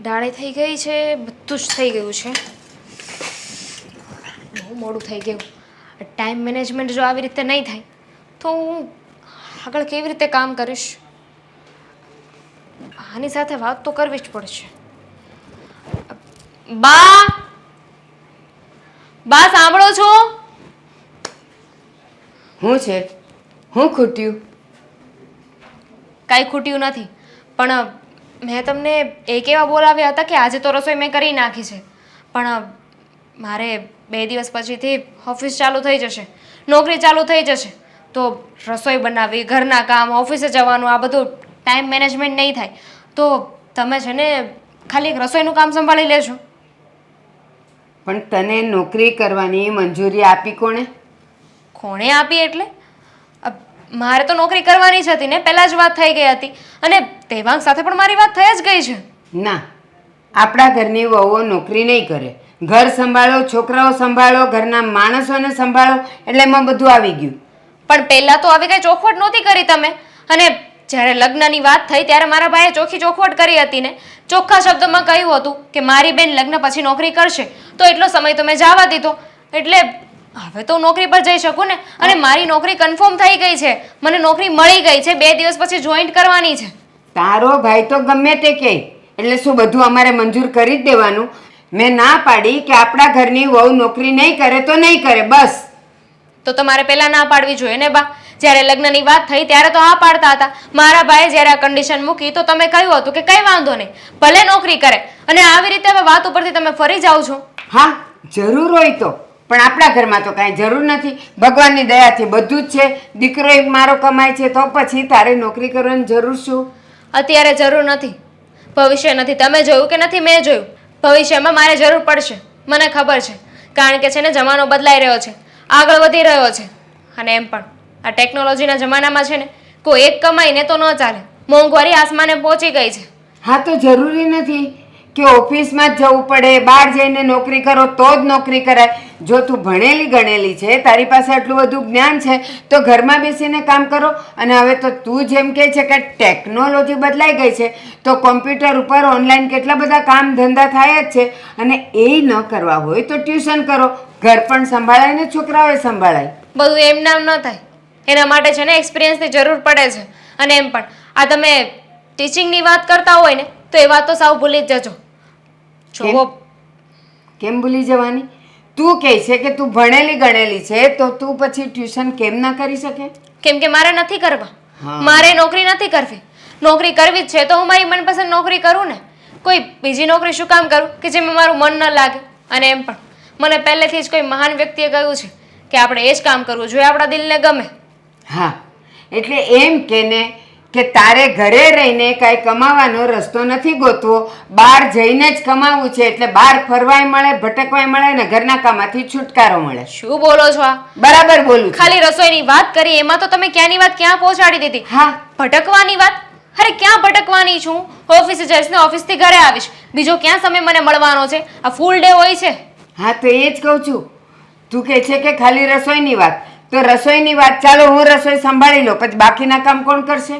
દાળે થઈ ગઈ છે, બધું જ થઈ ગયું છે. બહુ મોડું થઈ ગયું. ટાઈમ મેનેજમેન્ટ જો આવી રીતે નહીં થાય તો હું આગળ કેવી રીતે કામ કરીશ? આની સાથે વાત તો કરવી જ પડશે. બા બા સાંભળો છો? શું છે? શું ખૂટ્યું? કાંઈ ખૂટ્યું નથી, પણ મેં તમને એક એવા બોલાવ્યા હતા કે આજે તો રસોઈ મેં કરી નાખી છે, પણ મારે 2 દિવસ પછીથી ઓફિસ ચાલુ થઈ જશે, નોકરી ચાલુ થઈ જશે, તો રસોઈ બનાવવી, ઘરના કામ, ઓફિસે જવાનું, આ બધું ટાઈમ મેનેજમેન્ટ નહીં થાય. તો તમે છે ને ખાલી રસોઈનું કામ સંભાળી લેજો. પણ તને નોકરી કરવાની મંજૂરી આપી કોણે? કોણે આપી એટલે? મારે તો નોકરી કરવાની જ હતી ને, પહેલાં જ વાત થઈ ગઈ હતી, અને દેવાંગ સાથે પણ મારી વાત થઈ જ ગઈ છે. ના, આપણા ઘરની વહુઓ નોકરી નહીં કરે. ઘર સંભાળો, છોકરાઓ સંભાળો, ઘરના માણસોને સંભાળો, એટલે એમાં બધું આવી ગયું. પણ પહેલાં તો આવી કંઈ ચોખવટ નહોતી કરી તમે, અને જ્યારે લગ્નની વાત થઈ ત્યારે મારા ભાઈએ ચોખ્ખી ચોખવટ કરી હતી ને. ચોખ્ખા શબ્દમાં કહ્યું હતું કે મારી બેન લગ્ન પછી નોકરી કરશે, તો એટલો સમય તો મેં જવા દીધો. એટલે હવે તો નોકરી પર જઈ શકું ને. અને મારી નોકરી કન્ફર્મ થઈ ગઈ છે, મને નોકરી મળી ગઈ છે, 2 દિવસ પછી જોઈન્ટ કરવાની છે. તારો ભાઈ તો ગમે તે કહે, એટલે શું બધું અમારે મંજૂર કરી જ દેવાનું? મેં ના પાડી કે આપણા ઘરની વહુ નોકરી નહીં કરે તો નહીં કરે, બસ. તો તમારે પહેલાં ના પાડવી જોઈએ ને બા. જ્યારે લગ્નની વાત થઈ ત્યારે તો હા પાડતા હતા. મારા ભાઈએ જ્યારે આ કન્ડિશન મૂકી તો તમે કહ્યું હતું કે કંઈ વાંધો નહીં, ભલે નોકરી કરે. અને આવી રીતે હવે વાત ઉપરથી તમે ફરી જાઓ છો. હા, જરૂર હોય તો, પણ આપણા ઘરમાં તો કાંઈ જરૂર નથી. ભગવાનની દયાથી બધું જ છે. દીકરો એક મારો કમાય છે, તો પછી તારે નોકરી કરવાની જરૂર શું? અત્યારે જરૂર નથી, ભવિષ્ય નથી. તમે જોયું કે નથી? મેં જોયું. ભવિષ્યમાં મારે જરૂર પડશે, મને ખબર છે. કારણ કે છે ને જમાનો બદલાઈ રહ્યો છે, આગળ વધી રહ્યો છે. અને એમ પણ આ ટેકનોલોજીના જમાનામાં છે ને કોઈ એક કમાઈને તો ન ચાલે. મોંઘવારી આસમાને પહોંચી ગઈ છે. હા, તો જરૂરી નથી કે ઓફિસમાં જ જવું પડે, બહાર જઈને નોકરી કરો તો જ નોકરી કરાય. જો તું ભણેલી ગણેલી છે, તારી પાસે આટલું બધું જ્ઞાન છે, તો ઘરમાં બેસીને કામ કરો. અને હવે તો તું જેમ કહે છે કે ટેકનોલોજી બદલાઈ ગઈ છે, તો કોમ્પ્યુટર ઉપર ઓનલાઈન કેટલા બધા કામ ધંધા થાય જ છે. અને એ ન કરવા હોય તો ટ્યુશન કરો. ઘર પણ સંભાળાય ને છોકરાઓએ સંભાળાય. બધું એમ નામ ન થાય. એના માટે છે ને એક્સપિરિયન્સની જરૂર પડે છે. અને એમ પણ આ તમે ટીચિંગની વાત કરતા હોય ને તો એ વાત તો સાવ ભૂલી જ જજો. કેમ ભૂલી જવાની? તું કહે છે કે તું ભણેલી ગણેલી છે, તો તું પછી ટ્યુશન કેમ ના કરી શકે? કેમ કે મારે નથી કરવા. મારે નોકરી નથી કરવી. નોકરી કરવી જ છે તો હું મારી મનપસંદ નોકરી કરું ને. કોઈ બીજી નોકરી શું કામ કરું કે જેમાં મારું મન ન લાગે? અને એમ પણ મને પહેલેથી જ કોઈ મહાન વ્યક્તિએ કહ્યું છે કે આપણે એ જ કામ કરવું જોઈએ આપણા દિલને ગમે. હા, એટલે એમ કે ને કે તારે ઘરે રહીને કાંઈ કમાવાનો રસ્તો નથી ગોતવો, બહાર જઈને જ કમાવું છે. એટલે બહાર ફરવાય મળે, ભટકવાય મળે ને ઘરના કામમાંથી છુટકારો મળે. શું બોલો છો આ? બરાબર બોલું છું. ખાલી રસોઈની વાત કરી એમાં તો તમે ક્યાંની વાત ક્યાં પહોંચાડી દીધી. હા, ભટકવાની વાત? અરે ક્યાં ભટકવાની છું? ઓફિસે જઈશ ને ઓફિસથી ઘરે આવીશ. બીજો ક્યાં સમય મને મળવાનો છે? આ ફૂલ ડે હોય છે. હા, તો એ જ કહું છું. તું કહે છે કે ખાલી રસોઈની વાત, તો રસોઈની વાત ચાલો હું રસોઈ સંભાળી લઉં, પછી બાકીના કામ કોણ કરશે?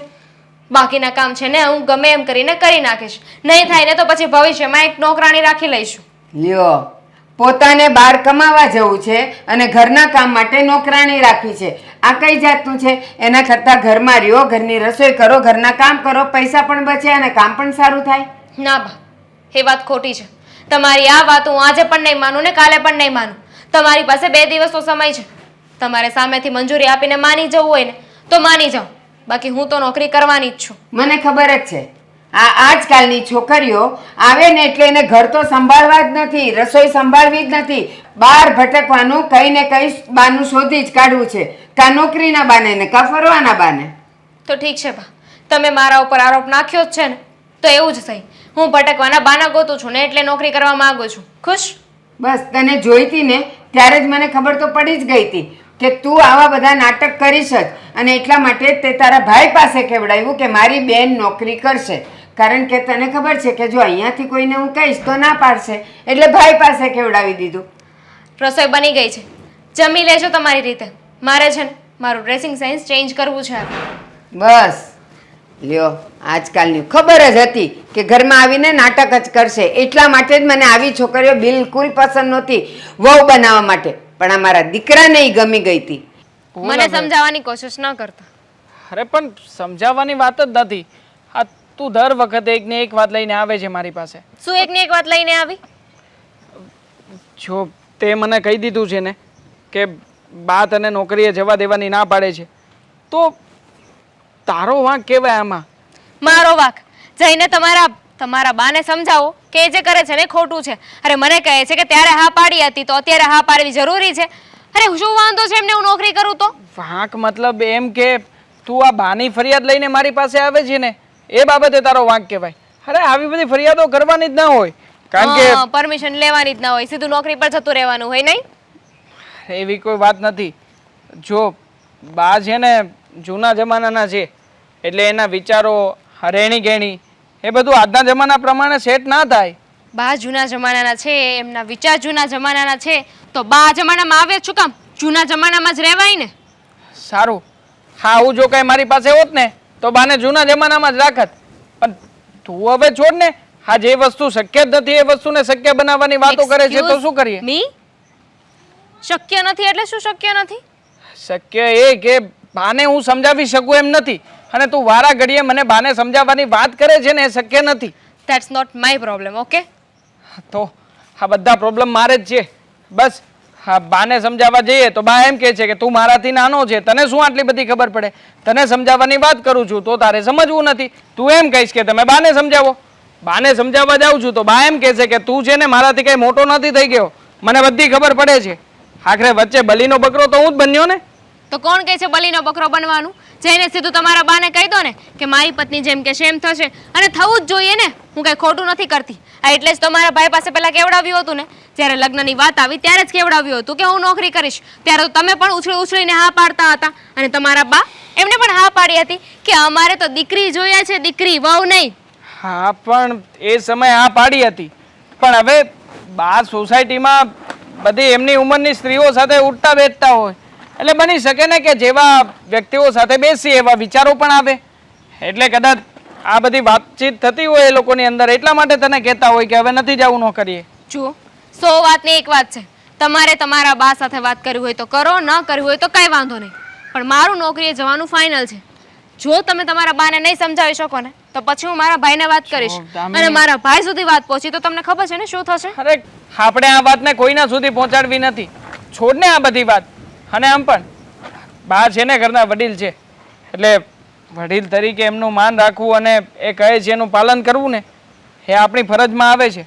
બાકીના કામ છે ને હું ગમે એમ કરીને કરી નાખીશ. નહીં થાય ને તો પછી ભવિષ્યમાં એક નોકરાણી રાખી લઈશું. લ્યો, પોતાને બહાર કમાવા જવું છે અને ઘરના કામ માટે નોકરાણી રાખી છે. આ કઈ જાતનું છે? એના કરતાં ઘરમાં રહ્યો, ઘરની રસોઈ કરો, ઘરના કામ કરો, પૈસા પણ બચે અને કામ પણ સારું થાય. ના બા, એ વાત ખોટી છે. તમારી આ વાત હું આજે પણ નહીં માનું ને કાલે પણ નહીં માનું. તમારી પાસે 2 દિવસનો સમય છે. તમારે સામેથી મંજૂરી આપીને માની જવું હોય ને તો માની જાઓ, બાકી હું તો નોકરી કરવાની જ છું. મને ખબર જ છે. આ આજકાલની છોકરીઓ આવે ને એટલે એને ઘર તો સંભાળવા જ નથી, રસોઈ સંભાળવી જ નથી, બહાર ભટકવાનું કંઈ ને કંઈ બાનું શોધી જ કાઢવું છે. કાં નોકરીના બાને ને કાં ફરવાના બાને. તો ઠીક છે બા, તમે મારા ઉપર આરોપ નાખ્યો જ છે ને, તો એવું જ સહી. હું ભટકવાના બાના ગોતું છું ને એટલે નોકરી કરવા માંગુ છું. ખુશ? બસ, તને જોઈતી ને ત્યારે જ મને ખબર તો પડી જ ગઈ હતી કે તું આવા બધા નાટક કરીશ જ. અને એટલા માટે તે તારા ભાઈ પાસે કેવડાવ્યું કે મારી બેન નોકરી કરશે. કારણ કે તને ખબર છે કે જો અહીંયાથી કોઈને હું કહીશ તો ના પાડશે, એટલે ભાઈ પાસે કેવડાવી દીધું. રસોઈ બની ગઈ છે, જમી લેજો તમારી રીતે. મારે છે ને મારું ડ્રેસિંગ સેન્સ ચેન્જ કરવું છે. બસ, લ્યો આજકાલની ખબર જ હતી કે ઘરમાં આવીને નાટક જ કરશે, એટલા માટે જ મને આવી છોકરીઓ બિલકુલ પસંદ નહોતી વહુ બનાવવા માટે, પણ આ મારા દીકરાને ઈ ગમી ગઈ હતી. મને સમજાવવાની કોશિશ ન કરતા. અરે પણ સમજાવવાની વાત જ નથી. આ તું દર વખતે એક ને એક વાત લઈને આવે છે મારી પાસે. શું એકની એક વાત લઈને આવી? જો તે મને કહી દીધું છે ને કે બા તને નોકરીએ જવા દેવાની ના પાડે છે, તો તારો વાંક કહેવાય આમાં. મારો વાંક? જઈને તમારા બાને સમજાવો કે એ જે કરે છે ને એ ખોટું છે. અરે મને કહે છે કે ત્યારે હા પાડી હતી તો અત્યારે હા પાડવી જરૂરી છે. અરે શું વાંધો છે એમને હું નોકરી કરું તો? વાંક મતલબ એમ કે તું આ બાની ફરિયાદ લઈને મારી પાસે આવે છે ને એ બાબતે તારો વાંક કહેવાય. અરે આવી બધી ફરિયાદો કરવાની જ ના હોય, કારણ કે પરમિશન લેવાની જ ના હોય, સીધું નોકરી પર જતું રહેવાનું હોય. નહીં, એવી કોઈ વાત નથી. જો બા છે ને જૂના જમાનાના છે, એટલે એના વિચારો રહેણી ગહેણી એ બધું આજના જમાના પ્રમાણે સેટ ના થાય. બા જૂના જમાનાના છે, એમના વિચાર જૂના જમાનાના છે, તો બા આ જમાનામાં આવે શું કામ? જૂના જમાનામાં જ રહેવાય ને. સારું, હા હું જો કઈ મારી પાસે હોત ને તો બાને જૂના જમાનામાં જ રાખત, પણ તું હવે છોડ ને. હા, જે વસ્તુ શક્ય જ નથી એ વસ્તુને શક્ય બનાવવાની વાતો કરે છે તો શું કરીએ? મી શક્ય નથી એટલે શું શક્ય નથી? શક્ય એ કે બાને હું સમજાવી શકું એમ નથી, અને તું વારા ઘડીએ મને બાને સમજાવવાની વાત કરે છે ને એ શક્ય નથી. That's not my problem. Okay, તો આ બધા પ્રોબ્લેમ મારે જ છે. બસ હા, બાને સમજાવવા જઈએ તો બા એમ કહે છે કે તું મારાથી નાનો છે, તને શું આટલી બધી ખબર પડે? તને સમજાવવાની વાત કરું છું તો તારે સમજવું નથી. તું એમ કહીશ કે તમે બાને સમજાવો. બાને સમજાવવા જાઉં છું તો બા એમ કહે છે કે તું છે ને મારાથી કઈ મોટો નથી થઈ ગયો, મને બધી ખબર પડે છે. આખરે વચ્ચે બલીનો બકરો તો હું જ બન્યો ને. તો કોણ કહે છે બલીનો બકરો બનવાનું? જઈને સીધું તમારા બાને કહી દો ને કે મારી પત્ની જેમ કે સેમ થશે, અને થવું જ જોઈએ ને. હું કઈ ખોટું નથી કરતી. આ એટલે જ તો મારા ભાઈ પાસે પહેલા કેવડાવ્યું હતું ને, જ્યારે લગ્નની વાત આવી ત્યારે જ કેવડાવ્યું હતું કે હું નોકરી કરીશ. ત્યારે તો તમે પણ ઉછળીને હા પાડતા હતા, અને તમારા બા એમને પણ હા પાડી હતી કે અમારે તો દીકરી જોઈએ છે, દીકરી, વહુ નહીં. હા, પણ એ સમયે હા પાડી હતી, પણ હવે બા સોસાયટીમાં બધી એમની ઉંમરની સ્ત્રીઓ સાથે ઉઠતા બેઠતા હોય, એટલે બની શકે ને કે જેવા વ્યક્તિઓ સાથે બેસી એવા વિચારો પણ આવે. એટલે કદાચ આ બધી વાતચીત થતી હોય એ લોકોની અંદર, એટલા માટે તને કહેતા હોય કે હવે નથી જવું નોકરીએ. જુઓ, 100 વાતની એક વાત છે. તમારે તમારા બા સાથે વાત કરવી હોય તો કરો, ન કરવી હોય તો કાંઈ વાંધો નહીં, પણ મારું નોકરીએ જવાનું ફાઇનલ છે. જો તમે તમારા બાને નહીં સમજાવી શકો ને તો પછી હું મારા ભાઈને વાત કરીશ, અને મારા ભાઈ સુધી વાત પહોંચી તો તમને ખબર છે ને શું થશે? અરે આપણે આ વાતને કોઈના સુધી પહોંચાડવી નથી. છોડ ને આ બધી વાત. અને આમ પણ બા છે ને ઘરના વડીલ છે, એટલે વડીલ તરીકે એમનું માન રાખવું અને એ કહે છે એનું પાલન કરવું ને એ આપણી ફરજમાં આવે છે.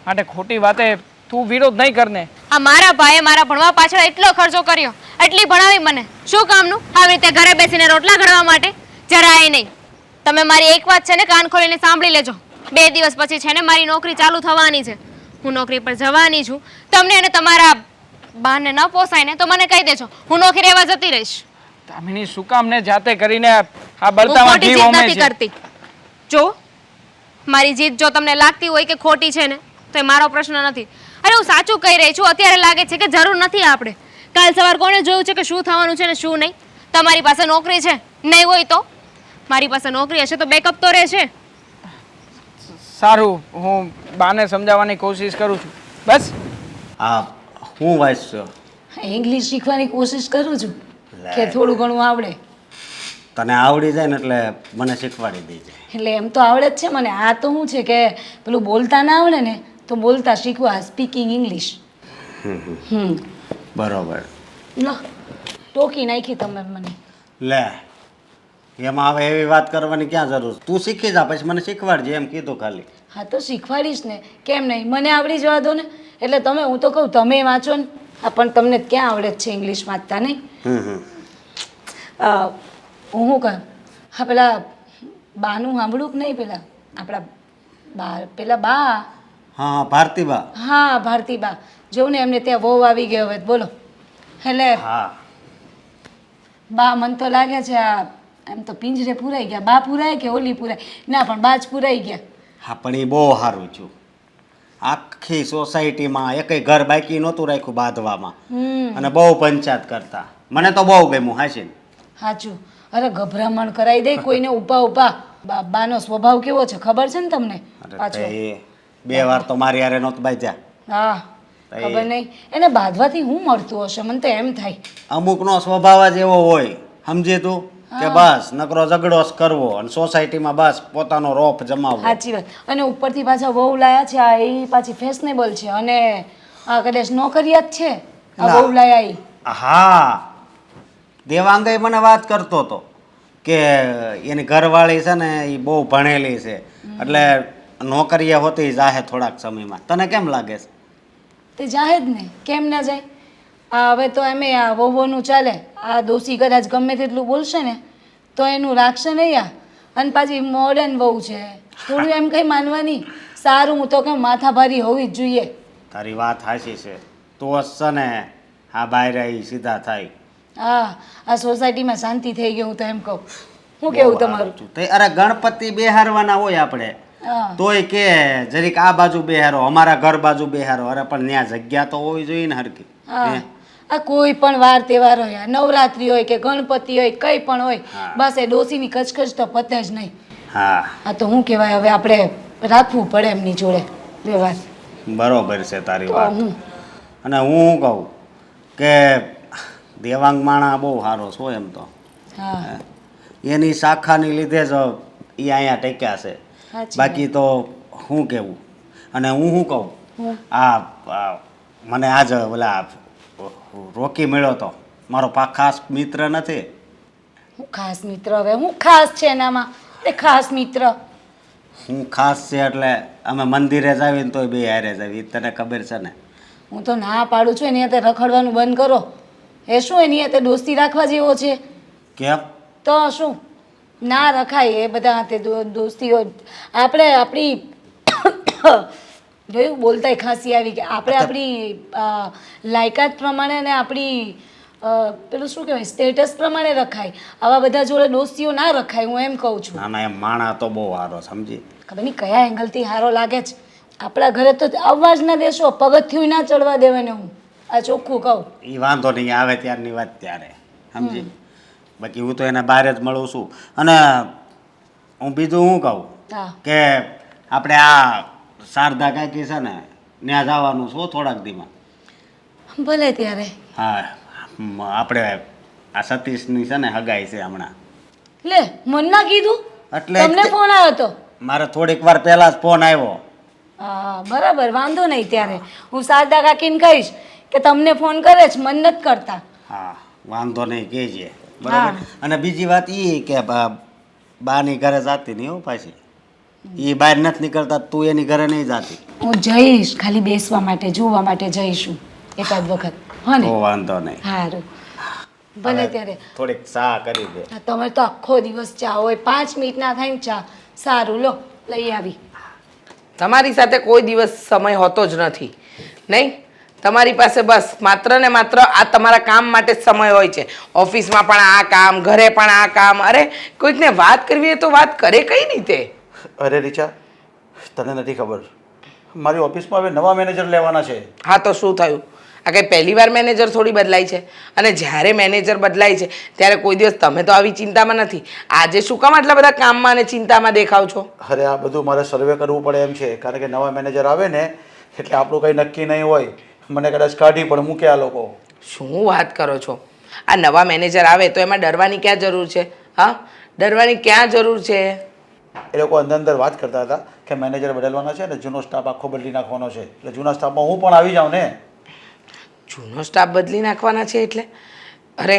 માટે ખોટી વાતે તું વિરોધ નહીં કરને. આ મારા ભાઈએ મારા ભણવા પાછળ એટલો ખર્ચો કર્યો, એટલી ભણાવી મને, શું કામનું? આવી રીતે ઘરે બેસીને રોટલા ઘડવા માટે? જરાય નહીં. તમે મારી એક વાત છે ને કાન ખોલીને સાંભળી લેજો. 2 દિવસ પછી છે ને મારી નોકરી ચાલુ થવાની છે. હું નોકરી પર જવાની છું. તમને અને તમારા બાને ન પોસાય ને તો મને કહી દેજો, હું નોકરી રહેવા જતી રહીશ. દામિની શું કામ ને જાતે કરીને આ હું બળતામાં ખોટી ઘી જીદ હોમે નથી છે? કરતી. જો મારી જીદ જો તમને લાગતી હોય કે ખોટી છે ને તો એ મારો પ્રશ્ન નથી. અરે હું સાચું કહી રહી છું. અત્યારે લાગે છે કે જરૂર નથી આપણે. કાલ સવાર કોણે જોયું છે કે શું થવાનું છે ને શું નહીં? તમારી પાસે નોકરી છે, નહીં હોય તો મારી પાસે નોકરી હશે તો બેકઅપ તો રહેશે. સારું, હું બાને સમજાવવાની કોશિશ કરું છું. બસ હા, હું વાંચશો. ઇંગ્લિશ શીખવાની કોશિશ કરું છું કે થોડું ઘણું આવડે. તને આવડી જાય ને એટલે મને શીખવાડી દેજે. એટલે એમ તો આવડે જ છે મને. આ તો શું છે કે પેલું બોલતા ના આવડે ને તો બોલતા શીખવા, સ્પીકિંગ ઇંગ્લિશ. બરોબર. લો ટોકી નાખી તમે મને. લે, એમાં હવે એવી વાત કરવાની ક્યાં જરૂર? તું શીખી જા પછી મને શીખવાડજે એમ કીધું ખાલી. હા તો શીખવાડીશ ને, કેમ નહીં? મને આવડી જવા દો ને. એટલે તમે, હું તો કહું તમે વાંચો ને. હા પણ તમને ક્યાં આવડે છે ઇંગ્લિશ વાંચતા? નહીં. હું શું કહું, હા પેલા બાનું સાંભળું કે નહીં? પેલા આપણા બા, પેલા બા. હા, ભારતીબા. હા ભારતીબા. જોઉં ને એમને ત્યાં વહુ આવી ગયો હવે. બોલો. એટલે હા, બા મને તો લાગે છે આ એમ તો પિંજરે પુરાઈ ગયા. બા પુરાય કે ઓલી પુરાય? ના પણ બા જ પુરાઈ ગયા. હા પણ એ બહુ સારું છું. આખી સોસાયટીમાં એકય ઘર બાકી નહોતું રાખ્યું બાંધવામાં, અને બહુ પંચાયત કરતા. મને તો બહુ ગમ્યું હાશીન. સાચું. અરે ગભરામણ કરાવી દે કોઈને ઊભા ઊભા. બાનો સ્વભાવ કેવો છે ખબર છે ને તમને અરે પાછો તે 2 વાર તો મારી હારે નહોતું બાજ્યા. હા ખબર નહીં એને બાંધવાથી હું મળતું હશે મને તો એમ થાય. અમુકનો સ્વભાવ જ એવો હોય, સમજી તું, કે બસ નકરો ઝઘડો જ કરવો અને સોસાયટીમાં બસ પોતાનો રોફ જમાવવો. સાચી વાત. અને ઉપરથી પાછા વહુ લાયા છે આ એ પાછી ફેશનેબલ છે અને આ કદાચ નોકરિયાત છે આ ના. વહુ લાયા ઈ. હા, દેવાંગય મને વાત કરતો હતો કે એની ઘરવાળી છે ને એ બહુ ભણેલી છે એટલે નોકરીએ હોતી જાહે થોડાક સમયમાં. તને કેમ લાગે છે? તે જાહે જ ને, કેમ ના જાય. આ હવે તો એમે આ વહુઓનું ચાલે. આ દોશી કદાચ ગમે તેટલું બોલશે ને તો એનું રાખશે નહીં આ. અને પાછી મોડર્ન વહુ છે, થોડું એમ કંઈ માનવાની. સારું, હું તો કહું માથાભારી હોવી જ જોઈએ. તારી વાત સાચી છે. તો જ છે ને આ બાયરા ઈ સીધા થાય. હા, આ સોસાયટીમાં શાંતિ થઈ ગઈ હું તો એમ કહું. શું કેવું તમારું? અરે ગણપતિ બેહારવાના હોય આપણે હા તોય કે જરીક આ બાજુ બેહારો, અમારા ઘર બાજુ બેહારો. અરે પણ ત્યાં જગ્યા તો હોવી જોઈએ ને હરકી. હા, આ કોઈ પણ વાર તહેવાર હોય, નવરાત્રી હોય કે ગણપતિ હોય, કંઈ પણ હોય, બસ એ ડોસીની કચકચ તો પતે જ નહીં. હા, આ તો શું કહેવાય, હવે આપણે રાખવું પડે એમની જોડે વ્યવહાર. બરોબર છે તારી તો વાત. હું અને હું શું કહું કે દેવાંગ માણા બહુ સારો છો એમ તો. હા એની શાખાની લીધે જ એ અહીંયા ટેક્યા છે. સાચી બાકી તો શું કહેવું. અને હું શું કહું, હું આ મને આજ ઓલા રોકી મળ્યો તો, મારો ખાસ મિત્ર નથી. હું ખાસ મિત્ર, હવે હું ખાસ છે એનામાં એ ખાસ મિત્ર. હું ખાસ છે એટલે અમે મંદિરે જ આવીને તોય બે હારે જ આવી, તને ખબર છે ને. હું તો ના પાડું છું એની હાથે રખડવાનું બંધ કરો. એ શું એની હાથે દોસ્તી રાખવા જેવો છે? કેમ? તો શું ના રખાય એ બધા હાથે દોસ્તીઓ. આપણે આપણી જોયું બોલતાય ખાંસી આવી કે આપણે આપણી લાયકાત પ્રમાણે ને આપણી પેલું શું કહેવાય સ્ટેટસ પ્રમાણે રખાય. આવા બધા જોડે દોસ્તીઓ ના રખાય, હું એમ કહું છું. ના ના, એમ માણા તો બહુ સારો, સમજી. ખબર નહીં કયા એંગલથી સારો લાગે છે. આપણા ઘરે તો આવવા જ ના દેશો, પગથિયું ના ચડવા દેવાને. હું આ ચોખ્ખું કહું. એ વાંધો નહીં, આવે ત્યારની વાત ત્યારે, સમજી. બાકી હું તો એને બહાર જ મળું છું. અને હું બીજું શું કહું હા કે આપણે આ શારદા કાકી છે ને ત્યાં જવાનું છું થોડાક દીમાં. ભલે ત્યારે. હા, આપણે આ સતીશની છે ને હગાઈ છે હમણાં. લે મન ના કીધું, એટલે તમને ફોન આવ્યો હતો? મારે થોડીક વાર પહેલા જ ફોન આવ્યો. હા બરાબર, વાંધો નહીં. ત્યારે હું શારદા કાકીને કહીશ કે તમને ફોન કરે છે, મન નથી કરતા. હા, વાંધો નહીં, કહેજે. બરાબર. અને બીજી વાત એ કે બાની ઘરે જાતી નહીં હો પાછી. એ બહાર નથી નીકળતા, તું એની ઘરે નહીં જાતી. હું જઈશ, ખાલી બેસવા માટે જોવા માટે જઈશું એકાદ વખત. હા ને? તો વાંધો નહીં. સારું, ભલે ત્યારે. થોડીક ચા કરી દે. હા, તમારે તો આખો દિવસ ચા હોય, 5 મિનિટ ના થાય ને ચા. સારું, લો લઈ આવી. તમારી સાથે કોઈ દિવસ સમય હોતો જ નથી નહીં. તમારી પાસે બસ માત્ર ને માત્ર આ તમારા કામ માટે જ સમય હોય છે. ઓફિસમાં પણ આ કામ, ઘરે પણ આ કામ. અરે કોઈકને વાત કરવી હોય તો વાત કરે કઈ રીતે? અરે રીચા, તને નથી ખબર, મારી ઓફિસમાં હવે નવા મેનેજર લેવાના છે. હા તો શું થયું? આ કંઈ પહેલી વાર મેનેજર થોડી બદલાય છે. અને જ્યારે મેનેજર બદલાય છે ત્યારે કોઈ દિવસ તમે તો આવી ચિંતામાં નથી. આજે શું કામ આટલા બધા કામમાં અને ચિંતામાં દેખાવ છો? અરે આ બધું મારે સર્વે કરવું પડે એમ છે, કારણ કે નવા મેનેજર આવે ને એટલે આપણું કંઈ નક્કી નહીં હોય. મને કદાચ કાઢી પણ મૂકે આ લોકો. શું વાત કરો છો? આ નવા મેનેજર આવે તો એમાં ડરવાની ક્યાં જરૂર છે? હા, ડરવાની ક્યાં જરૂર છે? એ લોકો અંદર અંદર વાત કરતા હતા કે મેનેજર બદલવાના છે ને જૂનો સ્ટાફ આખો બદલી નાખવાનો છે, એટલે જૂના સ્ટાફમાં હું પણ આવી જાઉં ને. જૂનો સ્ટાફ બદલી નાખવાના છે એટલે? અરે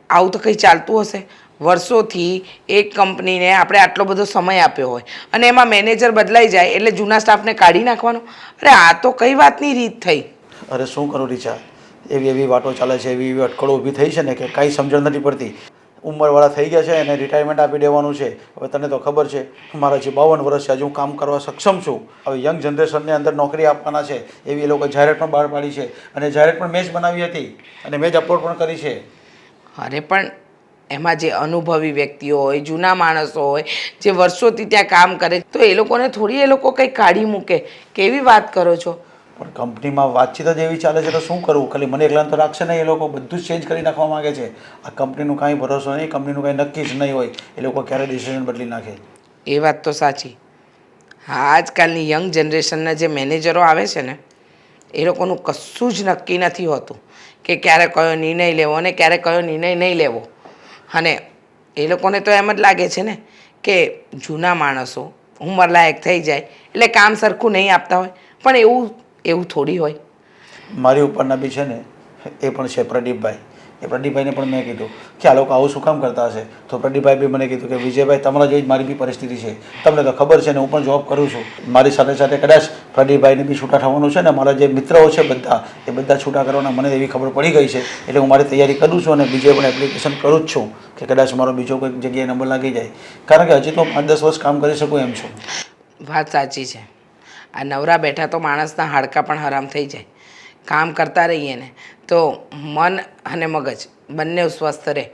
આવું તો કંઈ ચાલતું હશે? વર્ષોથી એક કંપનીને આપણે આટલો બધો સમય આપ્યો હોય અને એમાં મેનેજર બદલાઈ જાય એટલે જૂના સ્ટાફને કાઢી નાખવાનો? અરે આ તો કઈ વાતની રીત થઈ? અરે શું કરું રીચા, એવી એવી વાતો ચાલે છે, એવી એવી અટકળો ઊભી થઈ છે ને કે કાંઈ સમજણ નથી પડતી. ઉંમરવાળા થઈ ગયા છે અને રિટાયરમેન્ટ આપી દેવાનું છે. હવે તને તો ખબર છે મારા જે 52 વર્ષ છે, હજુ હું કામ કરવા સક્ષમ છું. હવે યંગ જનરેશનને અંદર નોકરી આપવાના છે એવી એ લોકો જાહેરાત પણ બહાર પાડી છે અને જાહેરાત પણ મેં જ બનાવી હતી અને મેં જ અપલોડ પણ કરી છે. અરે પણ એમાં જે અનુભવી વ્યક્તિઓ હોય, જૂના માણસો હોય, જે વર્ષોથી ત્યાં કામ કરે, તો એ લોકોને થોડી એ લોકો કંઈ કાઢી મૂકે? કેવી વાત કરો છો? પણ કંપનીમાં વાતચીત જ એવી ચાલે છે તો શું કરવું? ખાલી મને એકલાને તો રાખશે નહીં, એ લોકો બધું જ ચેન્જ કરી નાખવા માગે છે. આ કંપનીનું કાંઈ ભરોસો નહીં, કંપનીનું કાંઈ નક્કી જ નહીં હોય, એ લોકો ક્યારે ડિસિઝન બદલી નાખે. એ વાત તો સાચી. હા, આજકાલની યંગ જનરેશનના જે મેનેજરો આવે છે ને એ લોકોનું કશું જ નક્કી નથી હોતું કે ક્યારે કયો નિર્ણય લેવો અને ક્યારે કયો નિર્ણય નહીં લેવો. અને એ લોકોને તો એમ જ લાગે છે ને કે જૂના માણસો ઉંમરલાયક થઈ જાય એટલે કામ સરખું નહીં આપતા હોય, પણ એવું થોડી હોય. મારી ઉપરના બી છે ને એ પણ છે પ્રદીપભાઈ. એ પ્રદીપભાઈને પણ મેં કીધું કે આ લોકો આવું શું કામ કરતા હશે, તો પ્રદીપભાઈ બી મને કીધું કે વિજયભાઈ તમારા જેવી જ મારી બી પરિસ્થિતિ છે, તમને તો ખબર છે ને હું પણ જોબ કરું છું. મારી સાથે સાથે કદાચ પ્રદીપભાઈને બી છૂટા થવાનું છે ને મારા જે મિત્રો છે બધા એ બધા છૂટા કરવાના મને એવી ખબર પડી ગઈ છે, એટલે હું મારી તૈયારી કરું છું અને બીજે પણ એપ્લિકેશન કરું જ છું કે કદાચ મારો બીજો કોઈક જગ્યાએ નંબર લાગી જાય, કારણ કે હજી તો 5-10 વર્ષ કામ કરી શકું એમ છું. વાત સાચી છે. આ નવરા બેઠા તો માણસના હાડકાં પણ હરામ થઈ જાય. કામ કરતા રહીએ ને તો મન અને મગજ બંને સ્વસ્થ રહે.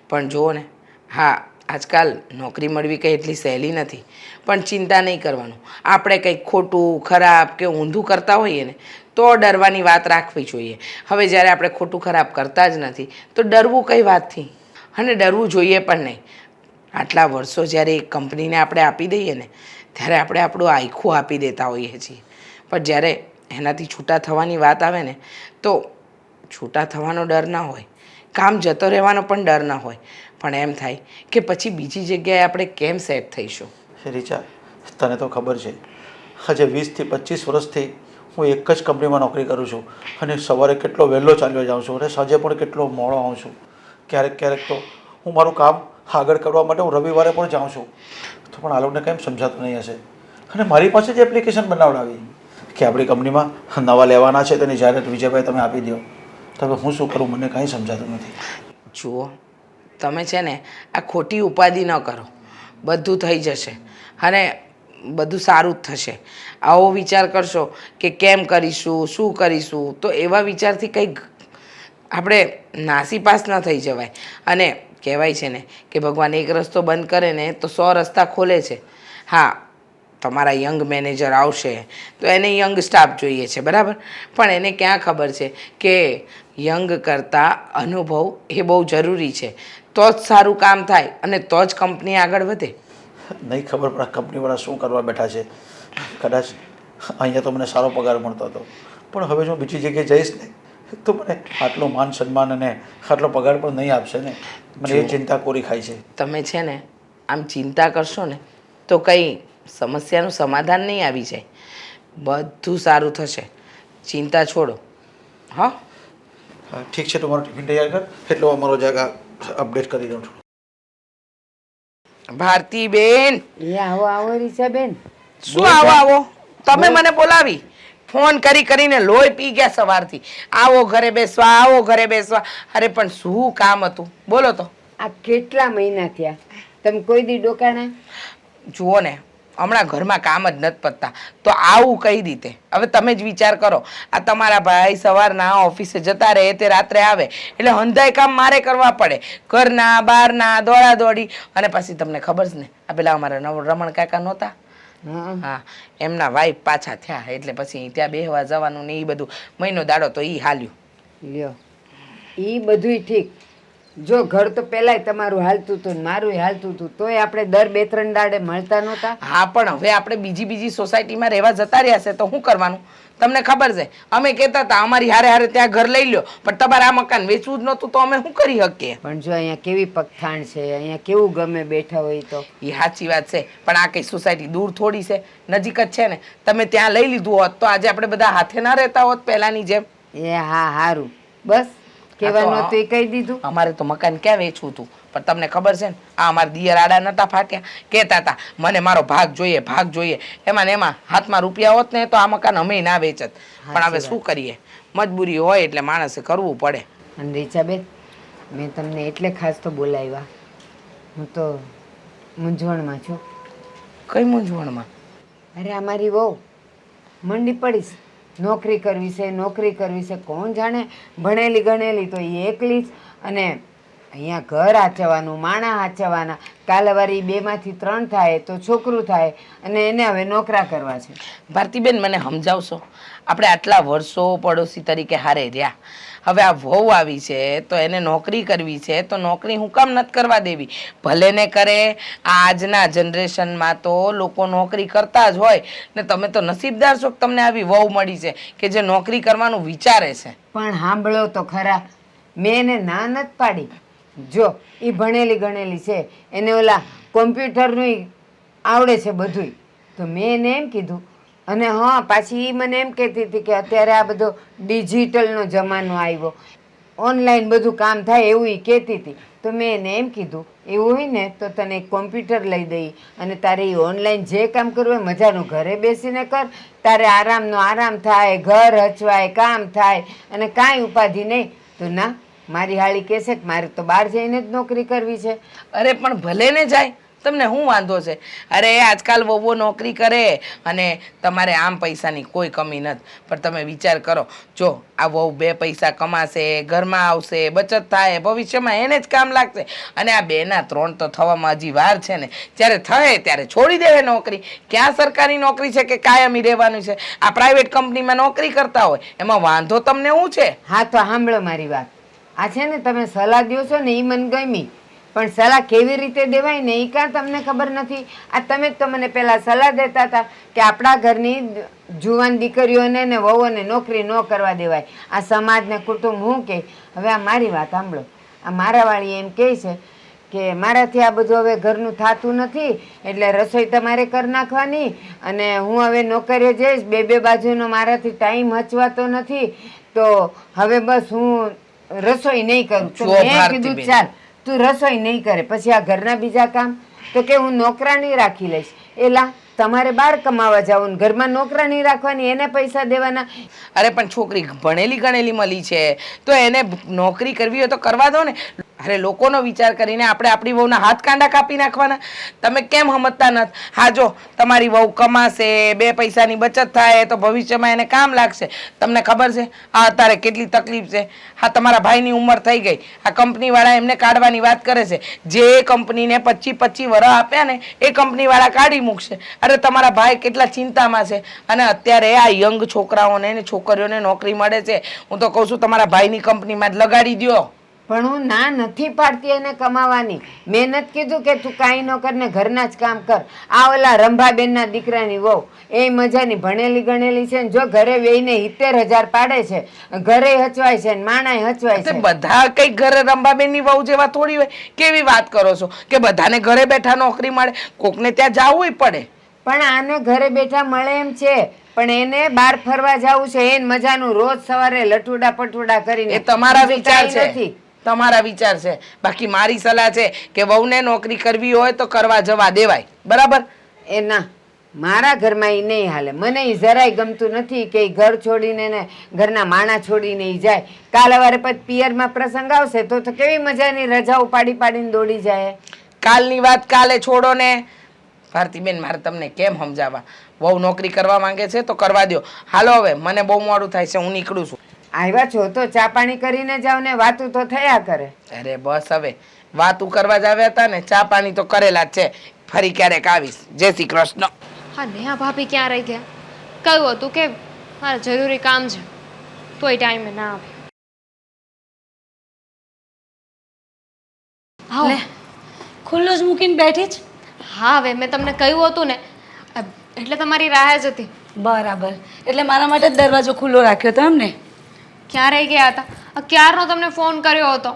પણ જુઓ ને, હા આજકાલ નોકરી મળવી કંઈ એટલી સહેલી નથી, પણ ચિંતા નહીં કરવાનું. આપણે કંઈક ખોટું ખરાબ કે ઊંધું કરતા હોઈએ ને તો ડરવાની વાત રાખવી જોઈએ. હવે જ્યારે આપણે ખોટું ખરાબ કરતા જ નથી તો ડરવું કઈ વાતથી, અને ડરવું જોઈએ પણ નહીં. આટલા વર્ષો જ્યારે એક કંપનીને આપણે આપી દઈએ ને ત્યારે આપણે આપણું આખું આપી દેતા હોઈએ છીએ, પણ જ્યારે એનાથી છૂટા થવાની વાત આવે ને તો છૂટા થવાનો ડર ના હોય, કામ જતો રહેવાનો પણ ડર ના હોય, પણ એમ થાય કે પછી બીજી જગ્યાએ આપણે કેમ સેટ થઈશું. રીચા, તને તો ખબર છે હજે 20 થી 25 વર્ષથી હું એક જ કંપનીમાં નોકરી કરું છું અને સવારે કેટલો વહેલો ચાલ્યો જાઉં છું અને સાંજે પણ કેટલો મોડો આવું છું. ક્યારેક ક્યારેક તો હું મારું કામ આગળ કરવા માટે હું રવિવારે પણ જાઉં છું, તો પણ આ લોકોને કેમ સમજાતું નહીં હશે. અને મારી પાસે જ એપ્લિકેશન બનાવડાવી કે આપણી કંપનીમાં નવા લેવાના છે તેની જાહેરાત વિજયભાઈ તમે આપી દો, તો હવે હું શું કરું મને કાંઈ સમજાતું નથી. જુઓ, તમે છે ને આ ખોટી ઉપાધિ ન કરો, બધું થઈ જશે અને બધું સારું જ થશે. આવો વિચાર કરશો કે કેમ કરીશું શું કરીશું તો એવા વિચારથી કંઈક આપણે નાસીપાસ ન થઈ જવાય. અને કહેવાય છે ને કે ભગવાન એક રસ્તો બંધ કરે ને તો 100 રસ્તા ખોલે છે. હા, તમારા યંગ મેનેજર આવશે તો એને યંગ સ્ટાફ જોઈએ છે, બરાબર, પણ એને ક્યાં ખબર છે કે યંગ કરતાં અનુભવ એ બહુ જરૂરી છે, તો જ સારું કામ થાય અને તો જ કંપની આગળ વધે. નહીં ખબર પણ આ કંપનીવાળા શું કરવા બેઠા છે. કદાચ અહીંયા તો મને સારો પગાર મળતો હતો, પણ હવે જો બીજી જગ્યાએ જઈશ ને તો મને આટલો માન સન્માન અને આટલો પગાર પણ નહીં આપશે ને, મને એ ચિંતા કોરી ખાય છે. તમે છે ને આમ ચિંતા કરશો ને તો કંઈ સમસ્યાનું સમાધાન નહીં આવી જાય. બધું સારું થશે, ચિંતા છોડો. હા, ઠીક છે, તમારો ટિફિન તૈયાર કર એટલે હું અમારો જાગા અપડેટ કરી દઉં છું. ભારતીબેન, એ આવો આવો રીચાબેન. શું આવો તમે મને બોલાવી? ફોન કરીને લોહી પી ગયા સવારથી. આવો ઘરે બેસવા, આવો ઘરે બેસવા. અરે પણ શું કામ હતું બોલો તો. આ કેટલા મહિના થયા તમે કોઈ દી ડોકાણા? જુઓ ને, હમણાં ઘરમાં કામ જ નથી પતતા તો આવું કઈ રીતે? હવે તમે જ વિચાર કરો, આ તમારા ભાઈ સવારના ઓફિસે જતા રહે તે રાત્રે આવે એટલે હંધાય કામ મારે કરવા પડે, ઘરના બહારના દોડા દોડી. અને પછી તમને ખબર છે ને આ પેલા અમારા રમણ કાકા નહોતા, હા, એમના વાઈફ પાછા થયા એટલે પછી ત્યાં બેહવા જવાનું ને એ બધું મહિનો દાડો તો એ હાલ્યું. લ્યો, એ બધુંય ઠીક, જો ઘર તો પેલાય તમારું હાલતું હતું ને મારું હાલતું હતું તોય આપણે દર 2-3 દાડે મળતા નહોતા. હા, પણ હવે આપણે બીજી સોસાયટીમાં રહેવા જતા રહ્યા છે તો શું કરવાનું? તમને ખબર છે અમે કહેતા હતા અમારી હારે હારે ત્યાં ઘર લઈ લ્યો, પણ તમારે આ મકાન વેચવું જ નહોતું તો અમે શું કરી શકીએ? પણ જો અહીંયા કેવી પગથાણ છે, અહીંયા કેવું ગમે બેઠા હોય તો. એ સાચી વાત છે, પણ આ કઈ સોસાયટી દૂર થોડી છે, નજીક જ છે ને. તમે ત્યાં લઈ લીધું હોત તો આજે આપણે બધા હાથે ના રહેતા હોત પહેલાની જેમ. એ હા, હારું, બસ કહેવાનું હતું એ કહી દીધું. અમારે તો મકાન ક્યાં વેચવું હતું, પણ તમને ખબર છે ને આ અમારા દિયર આડા નતા ફાટ્યા, કહેતા હતા મને મારો ભાગ જોઈએ. એમાં ને એમાં હાથમાં રૂપિયા હોત ને તો આ મકાન અમે ના વેચત. પણ હવે શું કરીએ, મજબૂરી હોય એટલે માણસે કરવું પડે. અને રીચાબેન, મેં તમને એટલે ખાસ તો બોલાવ્યા, હું તો મૂંઝવણમાં છું. કઈ મૂંઝવણમાં? અરે અમારી વહુ મંડી પડીશ, નોકરી કરવી છે. કોણ જાણે, ભણેલી ગણેલી તો એ એકલી જ, અને અહીંયા ઘર હાચવવાનું, માણા હાચવવાના, કાલે વારી 2માંથી 3 થાય તો છોકરું થાય અને એને હવે નોકરા કરવા છે. ભારતીબેન મને સમજાવશો? આપણે આટલા વર્ષો પડોશી તરીકે હારે રહ્યા, હવે આ વહુ આવી છે તો એને નોકરી કરવી છે, તો નોકરી હું કામ નથી કરવા દેવી? ભલે ને કરે. આજના જનરેશનમાં તો લોકો નોકરી કરતા જ હોય ને તમે તો નસીબદાર છો કે તમને આવી વહુ મળી છે કે જે નોકરી કરવાનું વિચારે છે. પણ સાંભળો તો ખરા, મેં એને ના નથી પાડી. જો એ ભણેલી ગણેલી છે, એને ઓલા કોમ્પ્યુટરનું આવડે છે બધુંય, તો મેં એને એમ કીધું. અને હા, પાછી એ મને એમ કહેતી હતી કે અત્યારે આ બધો ડિજિટલનો જમાનો આવ્યો, ઓનલાઈન બધું કામ થાય એવું એ કહેતી હતી. તો મેં એને એમ કીધું એવું હોય ને તો તને એક કોમ્પ્યુટર લઈ દઈ અને તારે એ ઓનલાઈન જે કામ કરવું હોય મજાનું ઘરે બેસીને કર, તારે આરામનો આરામ થાય, ઘર હચવાય, કામ થાય અને કાંઈ ઉપાધિ નહીં. તો ના, મારી હાળી કહેશે કે મારે તો બહાર જઈને જ નોકરી કરવી છે. અરે પણ ભલે ને જાય, તમને શું વાંધો છે? અરે આજકાલ વહુઓ નોકરી કરે અને તમારે આમ પૈસાની કોઈ કમી નથી. પણ તમે વિચાર કરો, જો આ વહુ 2 પૈસા કમાશે, ઘરમાં આવશે, બચત થાય, ભવિષ્યમાં એને જ કામ લાગશે. અને આ 2 ના 3 તો થવામાં હજી વાર છે ને. જ્યારે થાય ત્યારે છોડી દેવે નોકરી. ક્યાં સરકારી નોકરી છે કે કાયમી રહેવાનું છે? આ પ્રાઇવેટ કંપનીમાં નોકરી કરતા હોય એમાં વાંધો તમને શું છે? હા, તો સાંભળો મારી વાત. આ છે ને તમે સલાહ દો છો ને એ મને ગમી, પણ સલાહ કેવી રીતે દેવાય ને એ કાં તમને ખબર નથી. આ તમે જ તો મને પહેલાં સલાહ દેતા હતા કે આપણા ઘરની જુવાન દીકરીઓને ને વહુઓને નોકરી ન કરવા દેવાય. આ સમાજ ને કુટુંબ હું કહે. હવે આ મારી વાત સાંભળો. આ મારાવાળી એમ કહે છે કે મારાથી આ બધું હવે ઘરનું થતું નથી, એટલે રસોઈ તમારે કરી નાખવાની અને હું હવે નોકરીએ જઈશ, 2 બાજુનો મારાથી ટાઈમ હચવાતો નથી, તો હવે બસ હું રસોઈ નહીં કરું. તો મેં કીધું ચાલ તું રસોઈ નહીં કરે, પછી આ ઘરના બીજા કામ તો કે હું નોકરાણી રાખી લઈશ. એલા તમારે બહાર કમાવા જવું ને ઘરમાં નોકરાણી રાખવાની, એને પૈસા દેવાના. અરે પણ છોકરી ભણેલી ગણેલી મળી છે તો એને નોકરી કરવી હોય તો કરવા દો ને. અરે લોકોનો વિચાર કરીને આપણે આપણી વહુના હાથ કાંડા કાપી નાખવાના? તમે કેમ સમજતા નથી? હા, જો તમારી વહુ કમાશે, 2 પૈસાની બચત થાય તો ભવિષ્યમાં એને કામ લાગશે. તમને ખબર છે આ અત્યારે કેટલી તકલીફ છે? હા, તમારા ભાઈની ઉંમર થઈ ગઈ, આ કંપનીવાળા એમને કાઢવાની વાત કરે છે. જે કંપનીને 25 વર્ષ આપ્યા ને એ કંપનીવાળા કાઢી મૂકશે. અરે તમારા ભાઈ કેટલા ચિંતામાં છે. અને અત્યારે આ યંગ છોકરાઓને ને છોકરીઓને નોકરી મળે છે. હું તો કહું છું તમારા ભાઈની કંપનીમાં જ લગાડી દો. પણ હું ના નથી પાડતી એને કમાવાની. મેં નથી કીધું કે તું કાંઈ ન કર ને ઘરના જ કામ કર. આ ઓલા રંભાબેનના દીકરાની વહુ એ મજાની ભણેલી ગણેલી છે ને જો ઘરે વેઈને 70,000 પાડે છે, ઘરે હચવાય છે ને માણાય હચવાય છે. બધા કઈ ઘરે રંભાબેનની વહુ જેવા થોડી હોય? કેવી વાત કરો છો કે બધાને ઘરે બેઠા નોકરી મળે? કોકને ત્યાં જવું પડે. પણ આને ઘરે બેઠા મળે એમ છે, પણ એને બહાર ફરવા જવું છે. એને મજાનું રોજ સવારે લટુડા પટુડા કરીને. એ તમારા બીજું વિચાર કાંઈ છે, તમારા વિચાર છે. બાકી મારી સલાહ છે કે વહુને નોકરી કરવી હોય તો કરવા જવા દેવાય. બરાબર? એ ના, મારા ઘરમાં એ નહીં હાલે. મને એ જરાય ગમતું નથી કે ઈ ઘર છોડીને ને ઘરના માણા છોડીને ઈ જાય. કાલે વારે પછી પિયરમાં પ્રસંગ આવશે તો કેવી મજાની રજાઓ પાડી પાડીને દોડી જાય. કાલની વાત કાલે છોડો ને. ભારતીબેન, મારે તમને કેમ સમજાવવા? વહુ નોકરી કરવા માંગે છે તો કરવા દો. હાલો હવે, મને બહુ મોડું થાય છે, હું નીકળું છું. આવ્યા છો તો ચા પાણી કરીને જાવ ને, વાતું તો થયા કરે. અરે બસ હવે, વાતું કરવા જ આવ્યા હતા ને, ચા પાણી તો કરેલા જ છે. ફરી ક્યારેક આવીશ. જય શ્રી કૃષ્ણ. હા, નેહા ભાભી ક્યાં રહી ગયા? કહ્યું હતું કે મારે જરૂરી કામ છે, તોય ટાઈમે ના આવે. હા, લે ખુલ્લું જ મૂકીને બેઠી જ. હા, હવે મેં તમને કહ્યું હતું ને એટલે તમારી રાહ જ હતી. બરાબર, એટલે મારા માટે જ દરવાજો ખુલ્લો રાખ્યો હતો એમ ને? ક્યાં રહી ગયા હતા? ક્યારનો તમને ફોન કર્યો હતો.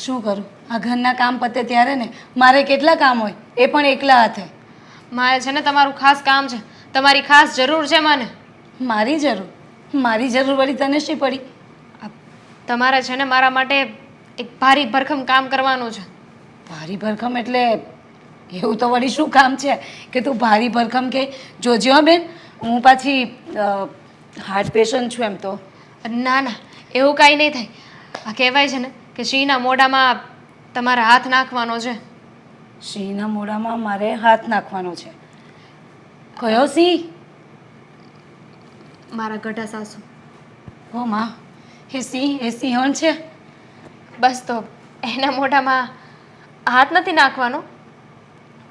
શું કરું, આ ઘરના કામ પતે ત્યારે ને મારે કેટલા કામ હોય એ પણ એકલા હાથે. મારે છે ને તમારું ખાસ કામ છે, તમારી ખાસ જરૂર છે મને. મારી જરૂર વળી તને શી પડી? તમારે છે ને મારા માટે એક ભારી ભરખમ કામ કરવાનું છે. ભારી ભરખમ એટલે એવું તો વળી શું કામ છે કે તું ભારી ભરખમ કે? જોજે હો બેન, હું પાછી હાર્ટ પેશન્ટ છું એમ તો. ના ના, એવું કાંઈ નહીં થાય. આ કહેવાય છે ને કે સિંહના મોઢામાં તમારે હાથ નાખવાનો છે. સિંહના મોઢામાં મારે હાથ નાખવાનો છે? કયો સિંહ? મારા ગઢા સાસુ. ઓ માં, એ સિંહણ છે? બસ તો એના મોઢામાં હાથ નથી નાખવાનો,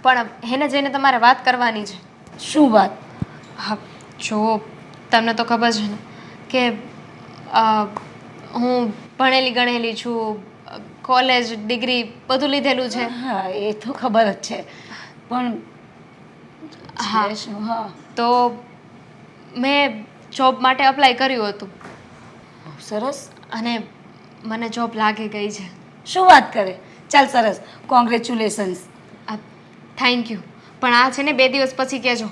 પણ એને જઈને તમારે વાત કરવાની છે. શું વાત? હા, જો તમને તો ખબર છે ને કે હું ભણેલી ગણેલી છું, કોલેજ ડિગ્રી બધું લીધેલું છે. હા, એ તો ખબર જ છે, પણ હા. છે શું? હા, તો મેં જોબ માટે અપ્લાય કર્યું હતું બહુ સરસ. અને મને જોબ લાગી ગઈ છે. શું વાત કરે? ચાલ સરસ, કોંગ્રેચ્યુલેશન્સ. Thank you. પણ આ છે ને 2 દિવસ પછી કહેજો.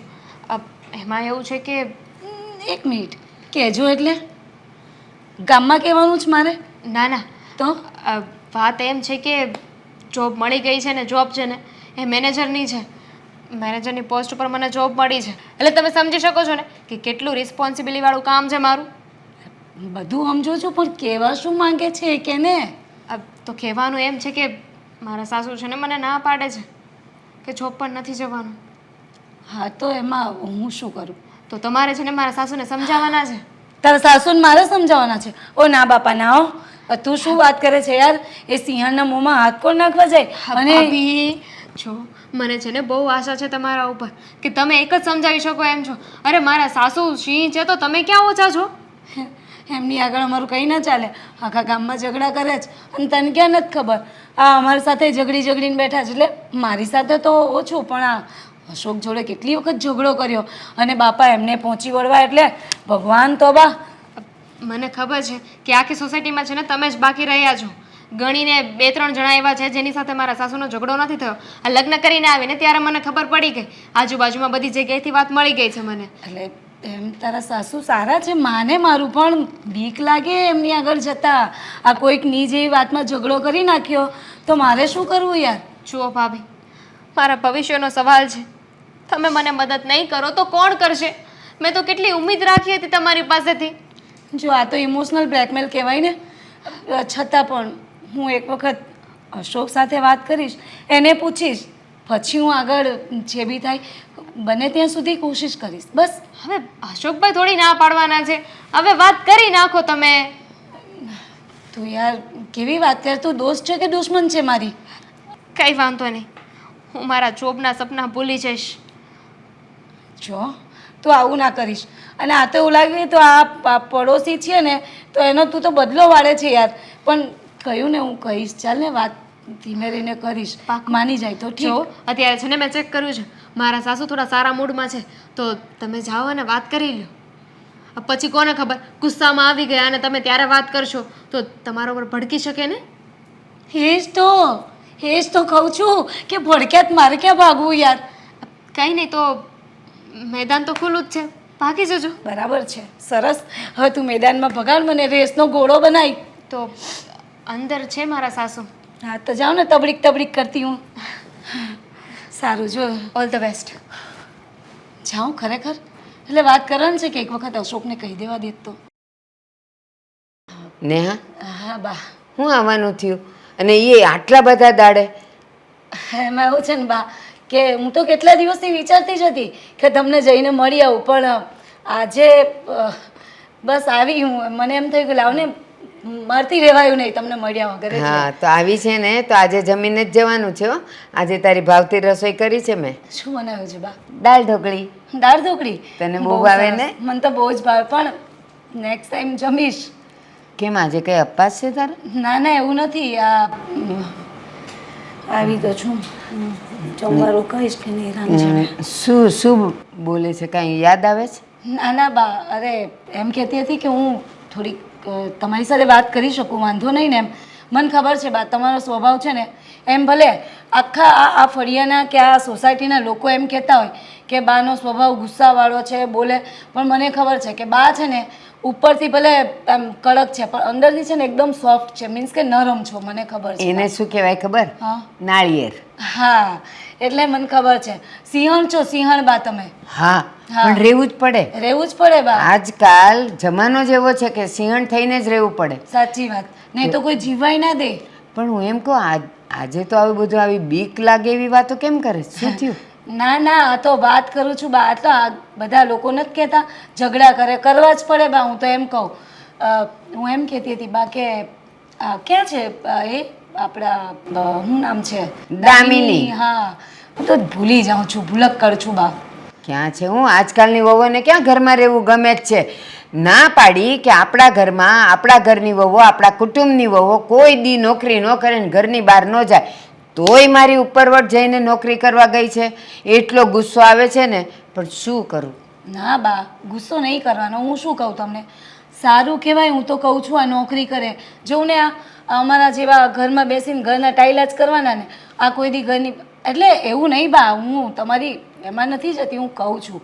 એમાં એવું છે કે એક મિનિટ, કહેજો એટલે ગામમાં કહેવાનું જ મારે? ના ના, તો વાત એમ છે કે જોબ મળી ગઈ છે ને, જોબ છે ને એ મેનેજરની છે. મેનેજરની પોસ્ટ ઉપર મને જોબ મળી છે, એટલે તમે સમજી શકો છો ને કે કેટલું રિસ્પોન્સિબિલિટી વાળું કામ છે મારું. બધું સમજો છું, પણ કહેવા શું માંગે છે કે ને? તો કહેવાનું એમ છે કે મારા સાસુ છે ને મને ના પાડે છે કે જોબ પર નથી જવાનું. હા, તો એમાં હું શું કરું? તો તમારે છે ને મારા સાસુને સમજાવવાના છે. તારા સાસુને મારે સમજાવવાના છે? ઓ ના બાપા ના હો, તું શું વાત કરે છે યાર? એ સિંહણના મોંમાં હાથ કોણ નાખવા જાય? અને ભાભી જો મને છે ને બહુ આશા છે તમારા ઉપર કે તમે એક જ સમજાવી શકો એમ છો. અરે મારા સાસુ સિંહ છે તો તમે ક્યાં ઓછા છો? એમની આગળ અમારું કંઈ ના ચાલે. આખા ગામમાં ઝઘડા કરે જ, અને તને ક્યાં નથી ખબર? આ અમારી સાથે ઝઘડીને બેઠા છે. એટલે મારી સાથે તો ઓછું, પણ આ અશોક જોડે કેટલી વખત ઝઘડો કર્યો, અને બાપા એમને પહોંચી વળવા એટલે ભગવાન તોબા. મને ખબર છે કે આખી સોસાયટીમાં છે ને તમે જ બાકી રહ્યા છો. ગણીને 2-3 જણા એવા છે જેની સાથે મારા સાસુનો ઝઘડો નથી થયો. આ લગ્ન કરીને આવીને ત્યારે મને ખબર પડી ગઈ. આજુબાજુમાં બધી જગ્યાએથી વાત મળી ગઈ છે મને. એટલે એમ તારા સાસુ સારા છે, માને મારું, પણ બીક લાગે એમની આગળ જતા. આ કોઈકની જેવી વાતમાં ઝઘડો કરી નાખ્યો તો મારે શું કરવું યાર? જુઓ ભાભી, મારા ભવિષ્યનો સવાલ છે. તમે મને મદદ નહીં કરો તો કોણ કરશે? મેં તો કેટલી ઉમ્મીદ રાખી હતી તમારી પાસેથી. જો આ તો ઇમોશનલ બ્લેકમેલ કહેવાય ને. છતાં પણ હું એક વખત અશોક સાથે વાત કરીશ, એને પૂછીશ, પછી હું આગળ જે બી થાય બને ત્યાં સુધી કોશિશ કરીશ. બસ. હવે અશોકભાઈ થોડી ના પાડવાના છે. હવે વાત કરી નાખો તમે. તું યાર કેવી વાત કર? તું દોસ્ત છે કે દુશ્મન છે મારી? કંઈ વાંધો નહીં, હું મારા જોબના સપના ભૂલી જઈશ. જો તું આવું ના કરીશ. અને આ તો એવું લાગે તો આ પડોશી છે ને, તો એનો તું તો બદલો વાળે છે યાર. પણ કહ્યું ને હું કહીશ. ચાલ ને, વાત ધીમે રહીને કરીશ. માની જાય તો ઠીક. જો અત્યારે છે ને મેં ચેક કર્યું છે, મારા સાસુ થોડા સારા મૂડમાં છે, તો તમે જાઓ અને વાત કરી લો. પછી કોને ખબર ગુસ્સામાં આવી ગયા અને તમે ત્યારે વાત કરશો તો તમારા ઉપર ભડકી શકે ને. એ જ તો કહું છું કે ભડક્યાત મારે ક્યાં ભાગવું યાર? કંઈ નહીં, તો મેદાન તો ખુલ્લું જ છે, ભાગી જજો. બરાબર છે, સરસ. હવે તું મેદાનમાં ભગાડ, મને રેસનો ઘોડો બનાવી. તો અંદર છે મારા સાસુ. હા તો જાઓ ને, તબડીક કરતી હું. સારું, જો ઓલ ધ બેસ્ટ. જાઉં ખરેખર? એટલે વાત કરવાની છે કે એક વખત અશોકને કહી દેવા દેત તો? નેહા, હા બા. હું આવવાનું થયું અને એ આટલા બધા દાડે? એમાં એવું છે ને બા કે હું તો કેટલા દિવસથી વિચારતી જ હતી કે તમને જઈને મળી આવું, પણ આજે બસ આવી હું. મને એમ થયું કે લાવને મારથી રહેવાયું નહીં તમને મળ્યા વગર. હા, તો આવી છે ને તો આજે જમીને જ જવાનું છે હો. આજે તારી ભાવતી રસોઈ કરી છે મેં. શું બનાવ્યું છે બા? દાળ ઢોકળી. દાળ ઢોકળી? તને બહુ ભાવે સરસ. ને? મને તો બહુ જ ભાવે, પણ નેક્સ્ટ ટાઈમ જમીશ. કેમ, આજે કઈ અપવાસ છે તારે? ના ના, એવું નથી. આવી તો છું, જમવા રોકાઈશ કે નહીં રાંધણે. શું બોલે છે? કાંઈ યાદ આવે છે? ના ના બા, અરે એમ કહેતી હતી કે હું થોડીક તમારી સાથે વાત કરી શકું, વાંધો નહીં ને એમ. મને ખબર છે બા, તમારો સ્વભાવ છે ને એમ, ભલે આખા આ ફળિયાના કે આ સોસાયટીના લોકો એમ કહેતા હોય કે બાનો સ્વભાવ ગુસ્સાવાળો છે, બોલે, પણ મને ખબર છે કે બા છે ને ઉપરથી ભલે આમ કડક છે, પણ અંદરથી છે ને એકદમ સોફ્ટ છે. મીન્સ કે નરમ છો, મને ખબર છે. એને શું કહેવાય ખબર? હા, નાળિયેર. હા, એટલે મને ખબર છે. સિંહણ છો, સિંહણ બા તમે. હા, પણ રહેવું જ પડે. રહેવું જ પડે બા. આજકાલ જમાનો જ એવો છે કે સિંહણ થઈને જ રહેવું પડે. સાચી વાત, નહીં તો કોઈ જીવાય ના દે. પણ હું એમ કહું, આજે તો આવું બધું આવી બીક લાગે એવી વાતો કેમ કરે? શું થયું? ના ના, આ તો વાત કરું છું બા. તો આ બધા લોકો નથી કહેતા ઝઘડા કરવા જ પડે બા. હું તો એમ કહું, હું એમ કહેતી હતી બા કે ક્યાં છે એ આપણા શું નામ છે દામિની. હા હું તો ભૂલી જાઉં છું, ભૂલક કરું છું બા. ક્યાં છે હું આજકાલની વહુઓને ક્યાં ઘરમાં રહેવું ગમે જ છે. ના પાડી કે આપણા ઘરમાં આપણા ઘરની વહુઓ આપણા કુટુંબની વહુઓ કોઈ દી નોકરી ન કરે ને ઘરની બહાર ન જાય, તોય મારી ઉપરવટ જઈને નોકરી કરવા ગઈ છે. એટલો ગુસ્સો આવે છે ને, પણ શું કરું. ના બા, ગુસ્સો નહીં કરવાનો. હું શું કહું તમને, સારું કહેવાય. હું તો કહું છું આ નોકરી કરે. જોઉં ને આ અમારા જેવા ઘરમાં બેસીને ઘરના ટાઈલા જ કરવાના ને, આ કોઈ દી ઘરની, એટલે એવું નહીં બા, હું તમારી એમાં નથી જતી. હું કહું છું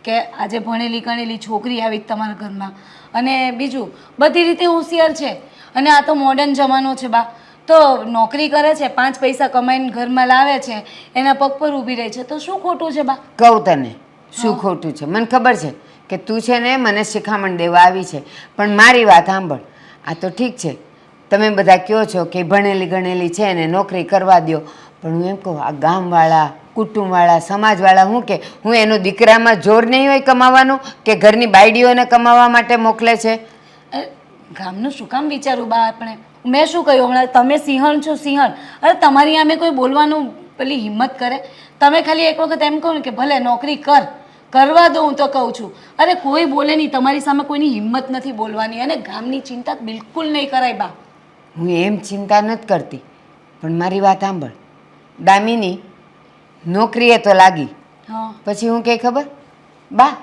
કે આજે ભણેલી ગણેલી છોકરી આવી તમારા ઘરમાં, અને બીજું બધી રીતે હોશિયાર છે, અને આ તો મોડર્ન જમાનો છે બા. તો નોકરી કરે છે, 5 પૈસા કમાઈને ઘરમાં લાવે છે, એના પગ પર ઊભી રહે છે, તો શું ખોટું છે બા? કહું તને શું ખોટું છે. મને ખબર છે કે તું છે ને મને શિખામણ દેવા આવી છે, પણ મારી વાત સાંભળ. આ તો ઠીક છે, તમે બધા કહો છો કે ભણેલી ગણેલી છે ને નોકરી કરવા દો, પણ હું એમ કહું આ ગામવાળા કુટુંબવાળા સમાજવાળા હું કે હું એનો દીકરામાં જોર નહીં હોય કમાવાનું, કે ઘરની બાયડીઓને કમાવા માટે મોકલે છે. ગામનું શું કામ વિચારું બા આપણે? મેં શું કહ્યું હમણાં? તમે સિંહણ છો, સિંહણ. અરે તમારી સામે કોઈ બોલવાનું પેલી હિંમત કરે? તમે ખાલી એક વખત એમ કહો ને કે ભલે નોકરી કર, કરવા દો. હું તો કહું છું, અરે કોઈ બોલે નહીં, તમારી સામે કોઈની હિંમત નથી બોલવાની. અને ગામની ચિંતા બિલકુલ નહીં કરાય બા. હું એમ ચિંતા નથી કરતી, પણ મારી વાત સાંભળ. દામિની નોકરીએ તો લાગી, હા, પછી હું કંઈ ખબર બા,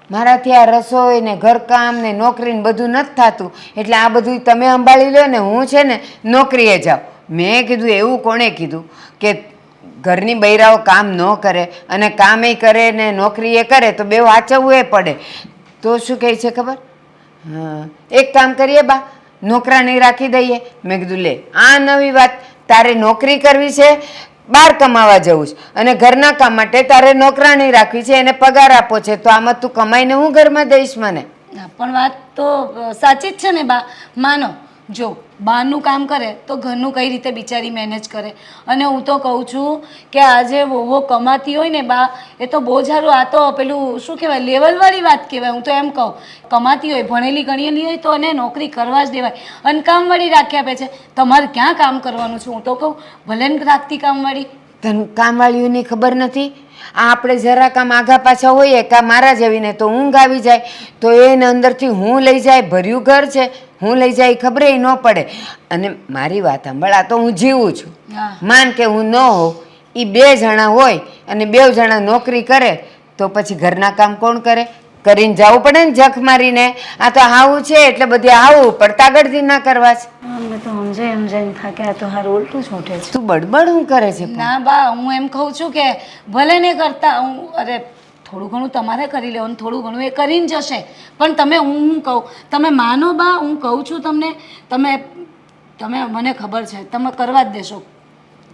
મારાથી આ રસોઈ ને ઘરકામ ને નોકરી ને બધું નથી થતું, એટલે આ બધું તમે સંભાળી લો ને, હું છે ને નોકરીએ જાઉં. મેં કીધું એવું કોણે કીધું કે ઘરની બૈરાઓ કામ ન કરે, અને કામે કરે ને નોકરી એ કરે તો બે વાંચવવું એ પડે. તો શું કહે છે ખબર? હા, એક કામ કરીએ બા, નોકરાણી રાખી દઈએ. મેં કીધું લે, આ નવી વાત. તારે નોકરી કરવી છે, બહાર કમાવા જવું છે, અને ઘરના કામ માટે તારે નોકરાણી રાખવી છે, એને પગાર આપો છે, તો આમાં તું કમાઈને હું ઘરમાં દઈશ મને? ના, પણ વાત તો સાચી જ છે ને બા. માનો જો બહારનું કામ કરે તો ઘરનું કઈ રીતે બિચારી મેનેજ કરે? અને હું તો કહું છું કે આજે વહુઓ કમાતી હોય ને બા, એ તો બહુ સારું. આ તો પેલું શું કહેવાય, લેવલવાળી વાત કહેવાય. હું તો એમ કહું, કમાતી હોય, ભણેલી ગણેલી હોય તો એને નોકરી કરવા જ દેવાય, અને કામવાળી રાખી આપે છે. તમારે ક્યાં કામ કરવાનું છે? હું તો કહું ભલે ને રાખતી કામવાળી. તને કામવાળીઓની ખબર નથી? આ આપણે જરા કામ આઘા પાછા હોઈએ કા મારા જેવીને તો ઊંઘ આવી જાય, તો એને અંદરથી હું લઈ જાય. ભર્યું ઘર છે, હું લઈ જાય ખબરે ન પડે. અને મારી વાત સાંભળ, આ તો હું જીવું છું. હા, માન કે હું ન હોઉં, એ 2 જણા હોય અને 2 જણા નોકરી કરે, તો પછી ઘરના કામ કોણ કરે? કરીને જવું પડે ને જખ મારીને. આ તો હાવું છે એટલે બધે હાવું, પણ તાગડથી ના કરવા છે. અમે તો સમજાઈને થાક્યા, તો હારું ઉલટું જ ઉઠે છે. તું બડબડ હું કરે છે? ના બા, હું એમ કહું છું કે ભલે ને કરતા હું, અરે થોડું ઘણું તમારે કરી લેવાનું, થોડું ઘણું એ કરીને જશે. પણ તમે, હું કહું, તમે માનો બા, હું કહું છું તમને, તમે મને ખબર છે તમે કરવા જ દેશો.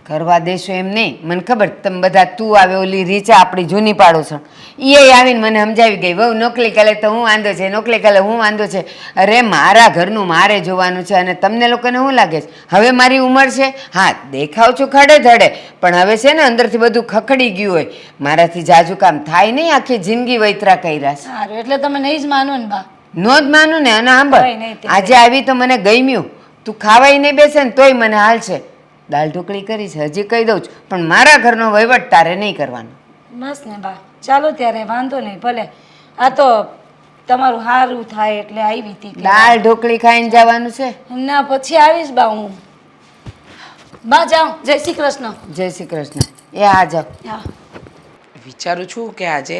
કરવા દેશો એમ નહીં, મને ખબર. તમે બધા તું આવે, ઓલી રીચા આપણી જૂની પાડોશણ, એ આવીને મને સમજાવી ગઈ, વહુ નોકરી કરે તો હું વાંધો છે, નોકરી કરે હું વાંધો છે. અરે મારા ઘરનું મારે જોવાનું છે, અને તમને લોકોને શું લાગે છે હવે મારી ઉંમર છે? હા, દેખાવ છું ખડે ધડે, પણ હવે છે ને અંદરથી બધું ખખડી ગયું હોય. મારાથી જાજુ કામ થાય નહીં, આખી જિંદગી વૈતરા કર્યા છે. સારું, એટલે તમે નહીં જ માનો ને બા? નો જ માનું ને. અને સાંભળ, કઈ નહીં તે. આજે આવી તો મને ગમ્યું. તું ખાવાય નહીં બેસે ને તોય મને હાલશે. દાળ ઢોકળી કરી છે, હજી કહી દઉં છું, પણ મારા ઘરનો વહીવટ તારે નહીં કરવાનો. બસ ને બા, ચાલો ત્યારે, વાંધો નહીં, ભલે. આ તો તમારું સારું થાય એટલે આવી હતી કે દાળ ઢોકળી ખાઈને જવાનું છે. ના, પછી આવીશ બા હું. બા જાઉં, જય શ્રી કૃષ્ણ. જય શ્રી કૃષ્ણ. એ આ જાઓ. હા, વિચારું છું કે આજે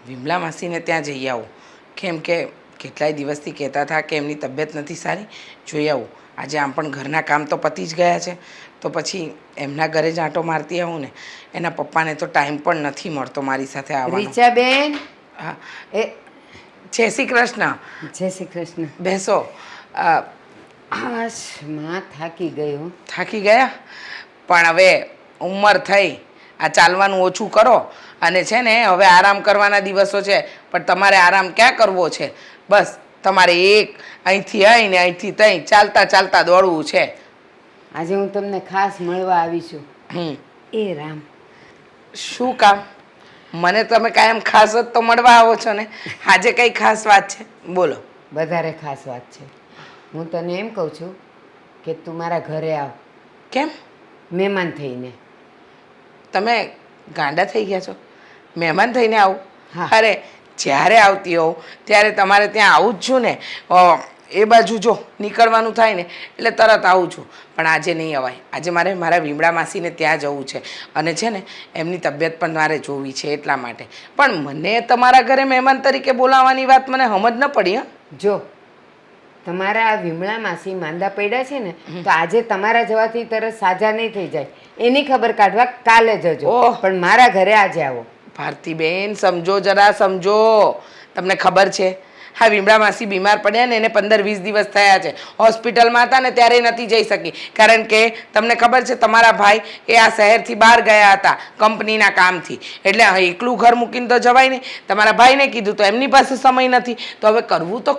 વિમલા માસીને ત્યાં જઈ આવું. કેમ કે કેટલાય દિવસથી કહેતા હતા કે એમની તબિયત નથી સારી, જોઈ આવું. આજે આમ પણ ઘરના કામ તો પતી જ ગયા છે, તો પછી એમના ઘરે જ આંટો મારતી આવું ને. એના પપ્પાને તો ટાઈમ પણ નથી મળતો મારી સાથે આવવાનો. રીચાબેન, હા, એ જય શ્રી કૃષ્ણ. જય શ્રી કૃષ્ણ. બેસો. હાશ, માં થાકી ગઈ હું. થાકી ગયા? પણ હવે ઉંમર થઈ, આ ચાલવાનું ઓછું કરો, અને છે ને હવે આરામ કરવાના દિવસો છે. પણ તમારે આરામ ક્યાં કરવો છે? બસ તમારે અહીંથી આવીને અહીંથી ત્યાં ચાલતા ચાલતા દોડવું છે. આજે હું તમને ખાસ મળવા આવી છું. એ રામ, શું કામ? મને તમે કાયમ ખાસ જ તો મળવા આવો છો ને, આજે કઈ ખાસ વાત છે? બોલો. વધારે ખાસ વાત છે. હું તને એમ કહું છું કે તું મારા ઘરે આવ કેમ? મહેમાન થઈને. તમે ગાંડા થઈ ગયા છો? મહેમાન થઈને આવું? હા. અરે જ્યારે આવતી હોઉં ત્યારે તમારે ત્યાં આવું જ છું ને. એ બાજુ જો નીકળવાનું થાય ને એટલે તરત આવું છું. પણ આજે નહીં અવાય. આજે મારે મારા વીમડા માસીને ત્યાં જવું છે અને છે ને એમની તબિયત પણ મારે જોવી છે એટલા માટે. પણ મને તમારા ઘરે મહેમાન તરીકે બોલાવવાની વાત મને સમજ ન પડી. હા, જો તમારા આ વિમળા માસી માંદા પડ્યા છે ને તો આજે તમારા જવાથી તરત સાજા નહીં થઈ જાય એની ખબર કાઢવા કાલે જજો. ઓહ. પણ મારા ઘરે આજે આવો. ભારતીબેન સમજો, જરા સમજો. તમને ખબર છે હા વીમડા માસી બીમાર પડ્યા ને એને 15-20 દિવસ થયા છે. હોસ્પિટલમાં હતા ને ત્યારે નથી જઈ શકી કારણ કે તમને ખબર છે તમારા ભાઈ એ આ શહેરથી બહાર ગયા હતા કંપનીના કામથી. એટલે એકલું ઘર મૂકીને તો જવાય નહીં. તમારા ભાઈને કીધું તો એમની પાસે સમય નથી. તો હવે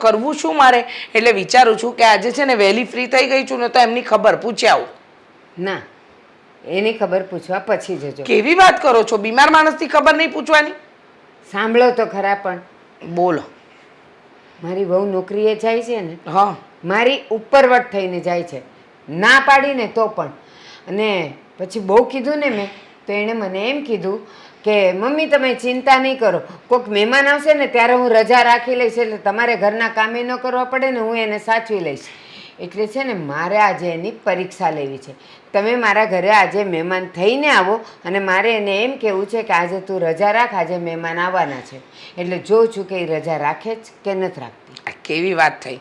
કરવું શું મારે? એટલે વિચારું છું કે આજે છે ને વહેલી ફ્રી થઈ ગઈ છું ને તો એમની ખબર પૂછ્યા આવું. ના, એની ખબર પૂછવા પછી જજો. કેવી વાત કરો છો? બીમાર માણસથી ખબર નહીં પૂછવાની? સાંભળો તો ખરા. પણ બોલો. મારી વહુ નોકરીએ જાય છે ને હા, મારી ઉપરવટ થઈને જાય છે. ના પાડીને તો પણ. અને પછી બહુ કીધું ને મેં તો એણે મને એમ કીધું કે મમ્મી તમે ચિંતા નહીં કરો, કોઈક મહેમાન આવશે ને ત્યારે હું રજા રાખી લઈશ એટલે તમારે ઘરના કામે ન કરવા પડે ને હું એને સાચવી લઈશ. એટલે છે ને મારે આજે એની પરીક્ષા લેવી છે. તમે મારા ઘરે આજે મહેમાન થઈને આવો અને મારે એને એમ કહેવું છે કે આજે તું રજા રાખ, આજે મહેમાન આવવાના છે. એટલે જોઉં છું કે એ રજા રાખે જ કે નથી રાખતી. આ કેવી વાત થઈ?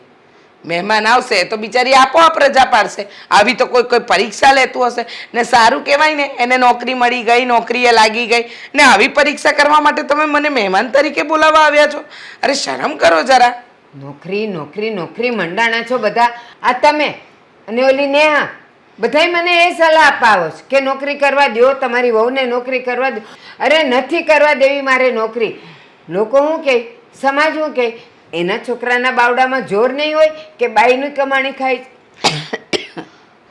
મહેમાન આવશે તો બિચારી આપોઆપ રજા પાડશે. આવી તો કોઈ પરીક્ષા લેતું હશે ને સારું કહેવાય ને એને નોકરી મળી ગઈ, નોકરીએ લાગી ગઈ ને આવી પરીક્ષા કરવા માટે તમે મને મહેમાન તરીકે બોલાવવા આવ્યા છો? અરે શરમ કરો જરા. નોકરી નોકરી નોકરી મંડાણા છો બધા. આ તમે અને ઓલી નેહા બધાય મને એ સલાહ અપાવો છો કે નોકરી કરવા દો, તમારી વહુને નોકરી કરવા દો. અરે નથી કરવા દેવી મારે નોકરી. લોકો શું કહે, સમાજ શું કહે, એના છોકરાના બાવડામાં જોર નહીં હોય કે બાઈની કમાણી ખાય?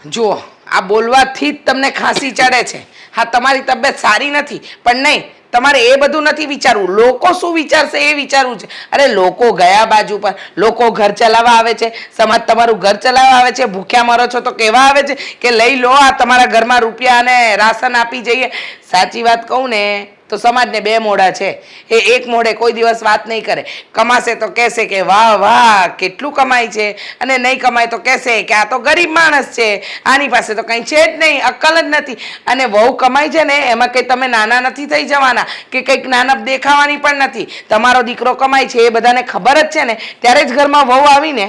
જુઓ આ બોલવાથી જ તમને ખાંસી ચડે છે. હા તમારી તબિયત સારી નથી પણ નહીં તમારે એ બધું નથી વિચારવું. લોકો શું વિચારશે એ વિચારવું છે. અરે લોકો ગયા બાજુ પર લોકો ઘર ચલાવવા આવે છે, સમાજ તમારું ઘર ચલાવવા આવે છે. ભૂખ્યા મરો છો તો કેવા આવે છે કે લઈ લો આ તમારા ઘરમાં રૂપિયા અને રાશન આપી જઈએ. સાચી વાત કહું ને તો સમાજને બે મોઢા છે. એ એક મોઢે કોઈ દિવસ વાત નહીં કરે. કમાશે તો કહેશે કે વાહ વાહ કેટલું કમાય છે અને નહીં કમાય તો કહેશે કે આ તો ગરીબ માણસ છે, આની પાસે તો કંઈ છે જ નહીં, અક્કલ જ નથી. અને વહુ કમાય છે ને એમાં કંઈ તમે નાના નથી થઈ જવાના કે કંઈક નાના દેખાવાની પણ નથી. તમારો દીકરો કમાય છે એ બધાને ખબર જ છે ને ત્યારે જ ઘરમાં વહુ આવીને.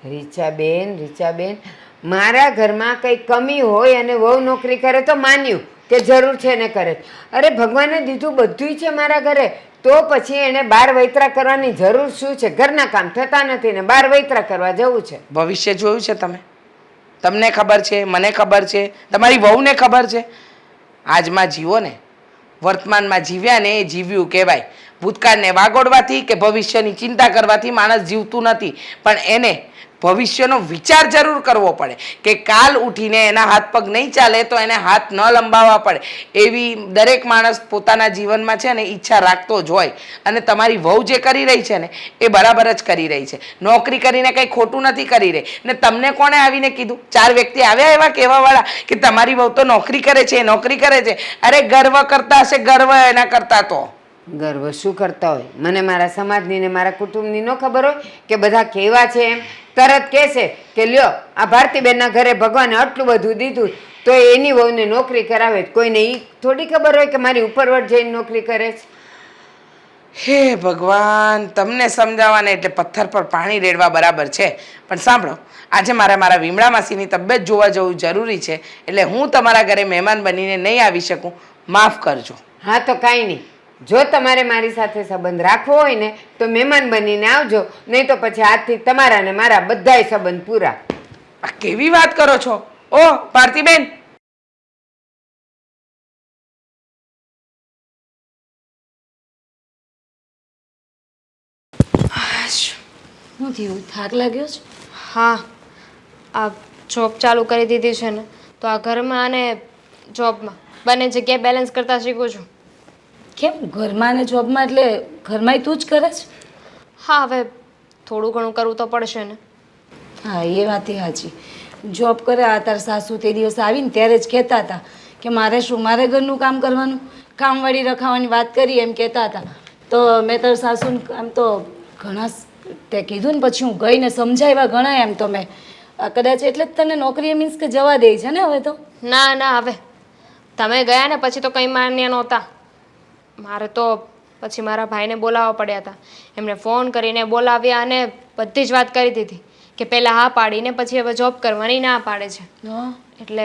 રીચાબેન, મારા ઘરમાં કંઈ કમી હોય અને વહુ નોકરી કરે તો માન્યું કે જરૂર છે ને કરે. અરે ભગવાને દીધું બધુંય છે મારા ઘરે તો પછી એને બાર વૈતરા કરવાની જરૂર શું છે? ઘરના કામ થતા નથી ને બાર વૈતરા કરવા જવું છે. ભવિષ્ય જોયું છે તમે? તમને ખબર છે, મને ખબર છે, તમારી વહુને ખબર છે. આજમાં જીવો ને, વર્તમાનમાં જીવ્યા ને એ જીવ્યું કહેવાય. ભૂતકાળને વાગોડવાથી કે ભવિષ્યની ચિંતા કરવાથી માણસ જીવતું નથી. પણ એને ભવિષ્યનો વિચાર જરૂર કરવો પડે કે કાલ ઉઠીને એના હાથ પગ નહીં ચાલે તો એને હાથ ન લંબાવવા પડે. એવી દરેક માણસ પોતાના જીવનમાં છે ને ઈચ્છા રાખતો જ હોય. અને તમારી વહુ જે કરી રહી છે ને એ બરાબર જ કરી રહી છે. નોકરી કરીને કંઈ ખોટું નથી કરી રહી. ને તમને કોણે આવીને કીધું? 4 વ્યક્તિ આવ્યા એવા કહેવાવાળા કે તમારી વહુ તો નોકરી કરે છે, નોકરી કરે છે. અરે ગર્વ કરતા હશે, ગર્વ એના કરતા તો. ગર્વ શું કરતા હોય? મને મારા સમાજની ને મારા કુટુંબની ન ખબર હોય કે બધા કેવા છે? એમ તરત કહેશે કે લ્યો આ ભારતીબેનના ઘરે ભગવાને આટલું બધું દીધું તો એની વહુને નોકરી કરાવે. કોઈને એ થોડી ખબર હોય કે મારી ઉપરવટ જઈને નોકરી કરે છે. હે ભગવાન, તમને સમજાવવાને એટલે પથ્થર પર પાણી રેડવા બરાબર છે. પણ સાંભળો, આજે મારા વીમડા માસીની તબિયત જોવા જવું જરૂરી છે એટલે હું તમારા ઘરે મહેમાન બનીને નહીં આવી શકું. માફ કરજો. હા તો કાંઈ નહીં. જો તમારે મારી સાથે સંબંધ રાખવો હોય ને તો મહેમાન બનીને આવજો, નહીં તો પછી આજથી તમારા ને મારા બધાય સંબંધ પૂરા. આ કેવી વાત કરો છો? ઓ ભારતીબેન, શું થયું? થાક લાગ્યો છે? હા, આ જોબ ચાલુ કરી દીધી છે ને તો આ ઘરમાં અને જોબમાં બંને જગ્યાએ બેલેન્સ કરતા શીખું છું. કેમ ઘરમાં ને જોબમાં? એટલે ઘરમાંય તું જ કરે છે? હા, હવે થોડું ઘણું કરવું તો પડશે ને. હા એ વાત એ સાચી. જોબ કરે આ તાર સાસુ તે દિવસ આવીને ત્યારે જ કહેતા હતા કે મારે શું મારે ઘરનું કામ કરવાનું, કામવાળી રખાવાની વાત કરી એમ કહેતા હતા. તો મેં તાર સાસુને આમ તો ઘણા તે કીધું ને પછી હું ગઈને સમજાવ્યા ઘણા એમ તો મેં કદાચ એટલે જ તને નોકરીએ મીન્સ કે જવા દે છે ને હવે તો. ના ના, હવે તમે ગયા ને પછી તો કંઈ માન્ય નહોતા. મારે તો પછી મારા ભાઈને બોલાવવા પડ્યા હતા. એમણે ફોન કરીને બોલાવ્યા અને બધી જ વાત કરી દીધી કે પહેલાં હા પાડીને પછી હવે જોબ કરવાની ના પાડે છે. એટલે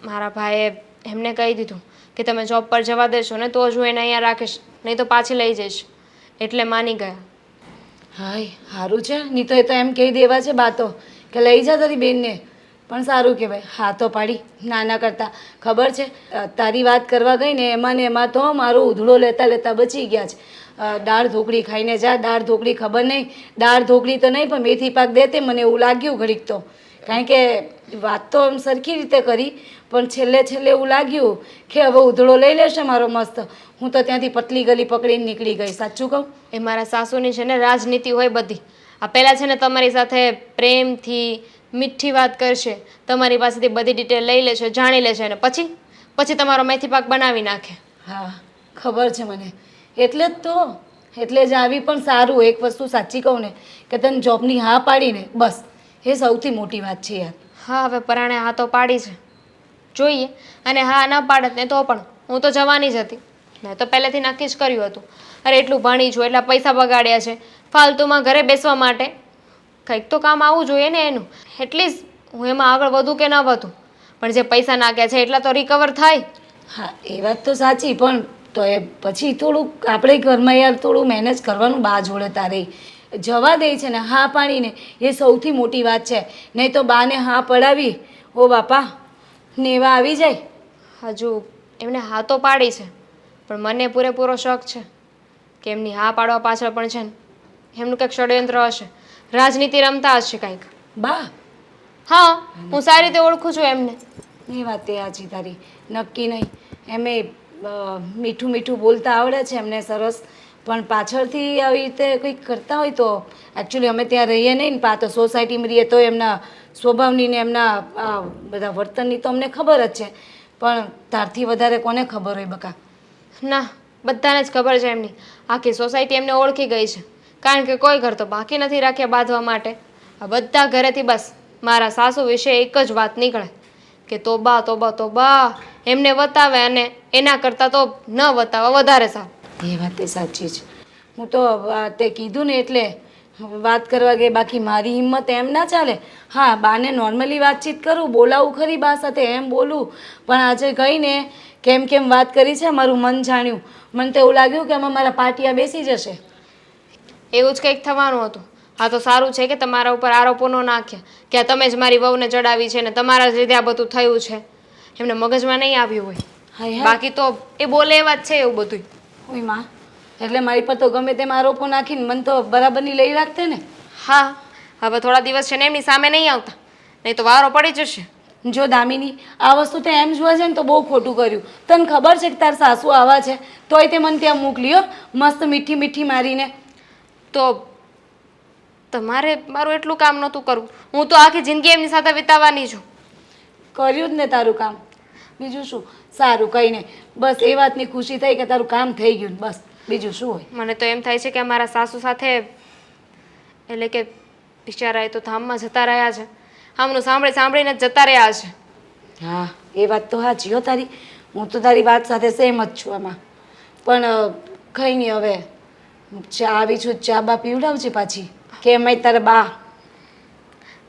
મારા ભાઈએ એમને કહી દીધું કે તમે જોબ પર જવા દેશો ને તો જ હું એને અહીંયા રાખીશ, નહીં તો પાછી લઈ જઈશ. એટલે માની ગયા. હાય સારું છે, નહીં તો એ તો એમ કહી દેવા છે બાતો કે લઈ જા તારી બેનને. પણ સારું કહેવાય હા તો પાડી નાના કરતાં. ખબર છે તારી વાત કરવા ગઈ ને એમાં તો મારો ઉધડો લેતા લેતા બચી ગયા છે. દાળ ઢોકળી ખાઈને જા, દાળ ઢોકળી ખબર નહીં, દાળ ઢોકળી તો નહીં પણ મેથી પાક દેતે મને એવું લાગ્યું ઘડીક તો. કારણ કે વાત તો આમ સરખી રીતે કરી પણ છેલ્લે એવું લાગ્યું કે હવે ઉધડો લઈ લેશે મારો મસ્ત. હું તો ત્યાંથી પતલી ગલી પકડીને નીકળી ગઈ. સાચું કહું? એ મારા સાસુની છે ને રાજનીતિ હોય બધી. આ પહેલાં છે ને તમારી સાથે પ્રેમથી મીઠી વાત કરશે, તમારી પાસેથી બધી ડિટેલ લઈ લેશે, જાણી લેશે અને પછી તમારો મેથી પાક બનાવી નાખે. હા ખબર છે મને, એટલે જ તો એટલે જ આવી. પણ સારું એક વસ્તુ સાચી કહું ને કે તને જોબની હા પાડીને બસ એ સૌથી મોટી વાત છે યાર. હા હવે પરાણે હા તો પાડી છે, જોઈએ. અને હા ના પાડત ને તો પણ હું તો જવાની જ હતી. મેં તો પહેલેથી નક્કી જ કર્યું હતું. અરે એટલું ભણી છું, એટલા પૈસા બગાડ્યા છે ફાલતુમાં ઘરે બેસવા માટે, કંઈક તો કામ આવવું જોઈએ ને એનું. એટલીસ્ટ હું એમાં આગળ વધું કે ન વધું, પણ જે પૈસા નાખ્યા છે એટલા તો રિકવર થાય. હા એ વાત તો સાચી, પણ તો એ પછી થોડુંક આપણે ઘરમાં યાર થોડું મેનેજ કરવાનું. બા જોડે તારે જવા દે છે ને હા પાડીને એ સૌથી મોટી વાત છે. નહીં તો બાને હા પડાવી ઓ બાપા નેવા આવી જાય. હજુ એમને હા તો પાડી છે પણ મને પૂરેપૂરો શક છે કે એમની હા પાડવા પાછળ પણ છે ને એમનું કંઈક ષડયંત્ર હશે, રાજનીતિ રમતા હશે કાંઈક. બા હા હું સારી રીતે ઓળખું છું એમને. એ વાત તે આજી તારી નક્કી નહીં. એમે મીઠું મીઠું બોલતા આવડે છે એમને સરસ, પણ પાછળથી આવી રીતે કંઈક કરતા હોય તો એકચ્યુઅલી અમે ત્યાં રહીએ નહીં ને, પા તો સોસાયટીમાં રહીએ તો એમના સ્વભાવની ને એમના બધા વર્તનની તો અમને ખબર જ છે, પણ તારથી વધારે કોને ખબર હોય બકા? ના, બધાને જ ખબર છે એમની. આખી સોસાયટી એમને ઓળખી ગઈ છે, કારણ કે કોઈ ઘર તો બાકી નથી રાખ્યા બાંધવા માટે. આ બધા ઘરેથી બસ મારા સાસુ વિશે એક જ વાત નીકળે કે તોબા તોબા તોબા, એમને વતાવે અને એના કરતાં તો ન વતાવે વધારે સારું. એ વાત તે સાચી છે. હું તો તે કીધું ને એટલે વાત કરવા ગઈ, બાકી મારી હિંમત એમ ના ચાલે. હા બાને નોર્મલી વાતચીત કરું, બોલાવું ખરી બા સાથે એમ બોલું, પણ આજે ગઈને કેમ વાત કરી છે મારું મન જાણ્યું. મને તો એવું લાગ્યું કે આમાં મારા પાટિયા બેસી જશે. એવું જ કંઈક થવાનું હતું. આ તો સારું છે કે તમારા ઉપર આરોપો ન નાખ્યા કે આ તમે જ મારી વહુને ચડાવી છે ને તમારા જ લીધે આ બધું થયું છે. એમને મગજમાં નહીં આવ્યું હોય, હાય બાકી તો એ બોલે એવા જ છે એવું બધું. ઓય માં, એટલે મારી પર તો ગમે તેમ આરોપો નાખીને મને તો બરાબરની લઈ રાખતે ને. હા હવે થોડા દિવસ છે ને એમની સામે નહીં આવતા, નહીં તો વારો પડી જશે. જો દામિની આ વસ્તુ તે એમ જોવા જાય ને તો બહુ ખોટું કર્યું. તને ખબર છે કે તાર સાસુ આવા છે તોય તે મને ત્યાં મોકલ્યો મસ્ત મીઠી મીઠી મારીને. તો તમારે મારું એટલું કામ નહોતું કરવું, હું તો આખી જિંદગી એમની સાથે વિતાવવાની છું. કર્યું જ ને તારું કામ, બીજું શું. સારું કંઈ નહીં, બસ એ વાતની ખુશી થઈ કે તારું કામ થઈ ગયું ને બસ, બીજું શું હોય. મને તો એમ થાય છે કે મારા સાસુ સાથે એટલે કે બિચારા એ તો ધામમાં જતા રહ્યા છે, આમનું સાંભળીને જ જતા રહ્યા છે. હા એ વાત તો સાચી હો તારી, હું તો તારી વાત સાથે સહેમત છું આમાં. પણ કંઈ નહીં, હવે ચા આવી છું, ચા બા પીવડાવજે પાછી કે એમાંય તારે બા.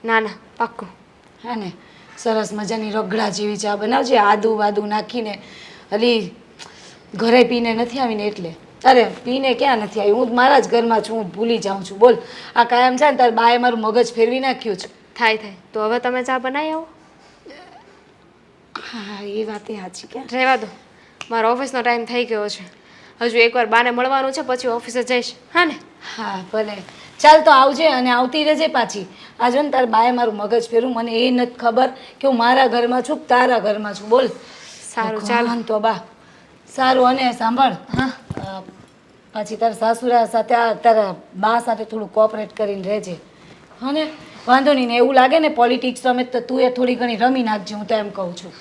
ના ના પાક્કું. હા ને સરસ મજાની રગડા જેવી ચા બનાવજે, આદુ વાદુ નાખીને. અલી ઘરે પીને નથી આવીને એટલે. અરે પીને ક્યાં નથી આવી, હું મારા જ ઘરમાં છું, હું ભૂલી જાઉં છું. બોલ આ કાયમ છે ને તારે બાએ મારું મગજ ફેરવી નાખ્યું છે. થાય તો હવે તમે ચા બનાવી આવો. હા એ વાત એ સાચી કે રહેવા દો, મારો ઓફિસનો ટાઈમ થઈ ગયો છે. હજુ એકવાર બાને મળવાનું છે પછી ઓફિસે જઈશ. હા ને? હા ભલે, ચાલ તો આવજે અને આવતી રહેજે પાછી. આ જો ને તારા બાએ મારું મગજ ફેરવું, મને એ નથી ખબર કે હું મારા ઘરમાં છું કે તારા ઘરમાં છું. બોલ સારું ચાલો. તો બા સારું. અને સાંભળ, હા પાછી તારા સાસુરા સાથે તારા બા સાથે થોડું કોઓપરેટ કરીને રહેજે. હા ને વાંધો નહીં ને એવું લાગે ને પોલિટિક્સ તમે તો તું એ થોડી ઘણી રમી નાખજે, હું તો એમ કહું છું.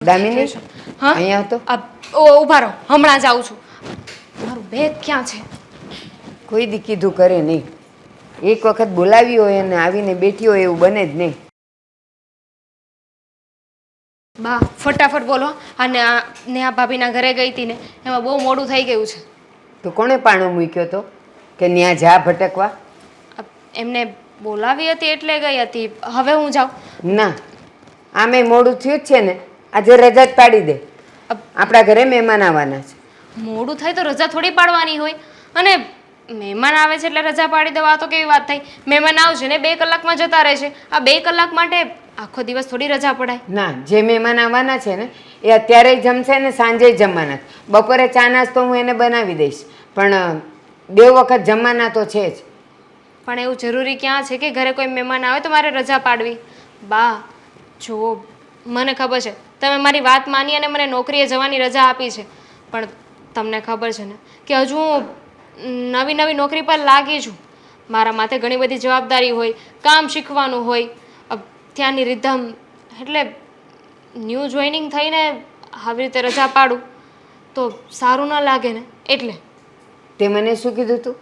દામિની હા અહીંયા તો ઊભા રહો, હમણાં જ આવું છું. મારું બેગ ક્યાં છે? કોઈ દી કીધું કરે નહીં. એક વખત બોલાવી હોય અને આવીને બેઠી હોય એવું બને જ નહીં. બા ફટાફટ બોલો. અને નેહા ભાભીના ઘરે ગઈ હતી ને એમાં બહુ મોડું થઈ ગયું છે. તો કોણે પાણો મૂક્યો તો કે ન્યા જા ભટકવા? એમને બોલાવી હતી એટલે ગઈ હતી. હવે હું જાઉં? ના, આમે મોડું થયું જ છે ને, આજે રજા જ પાડી દે. આપણા ઘરે મહેમાન આવવાના છે. મોડું થાય તો રજા થોડી પાડવાની હોય. અને મહેમાન આવે છે એટલે રજા પાડી દેવા, તો કેવી વાત થઈ? મહેમાન આવશે ને 2 કલાકમાં જતા રહેશે. આ 2 કલાક માટે આખો દિવસ થોડી રજા પડાય? ના, જે મહેમાન આવવાના છે ને એ અત્યારે જમશે ને સાંજે જમવાના. બપોરે ચા નાસ્તો હું એને બનાવી દઈશ, પણ 2 વખત જમવાના તો છે જ. પણ એવું જરૂરી ક્યાં છે કે ઘરે કોઈ મહેમાન આવે તો મારે રજા પાડવી? બા જો, મને ખબર છે તમે મારી વાત માની અને મને નોકરીએ જવાની રજા આપી છે, પણ તમને ખબર છે ને કે હજુ હું નવી નવી નોકરી પર લાગી છું. મારા માથે ઘણી બધી જવાબદારી હોય, કામ શીખવાનું હોય, ત્યાંની રીધમ. એટલે ન્યૂ જોઈનિંગ થઈને આવી રીતે રજા પાડું તો સારું ન લાગે ને, એટલે. તે મને શું કીધું તું?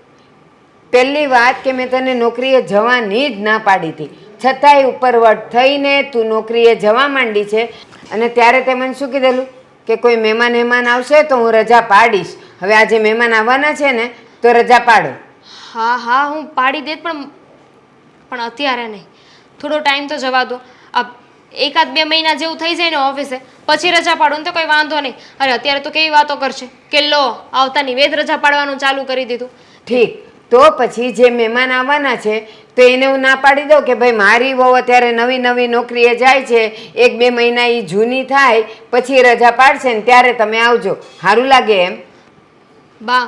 પહેલી વાત કે મેં તને નોકરીએ જવાની જ ના પાડી હતી, છતાંય ઉપરવટ થઈને તું નોકરીએ જવા માંડી છે. અને ત્યારે તે મને શું કીધેલું કે કોઈ મહેમાન આવશે તો હું રજા પાડીશ. હવે આજે મહેમાન આવવાના છે ને તો રજા પાડો. હા હું પાડી દેત, પણ અત્યારે નહીં. થોડો ટાઈમ તો જવા દો. આ 1-2 મહિના જેવું થઈ જાય ને ઓફિસે, પછી રજા પાડો ને તો કોઈ વાંધો નહીં. અરે અત્યારે તો કેવી વાતો કરશે કે લો આવતાની વેદ રજા પાડવાનું ચાલુ કરી દીધું. ઠીક, તો પછી જે મહેમાન આવવાના છે તો એને હું ના પાડી દઉં કે ભાઈ મારી વહુ અત્યારે નવી નવી નોકરીએ જાય છે, 1-2 મહિના એ જૂની થાય પછી રજા પાડશે ને ત્યારે તમે આવજો. સારું લાગે એમ? બા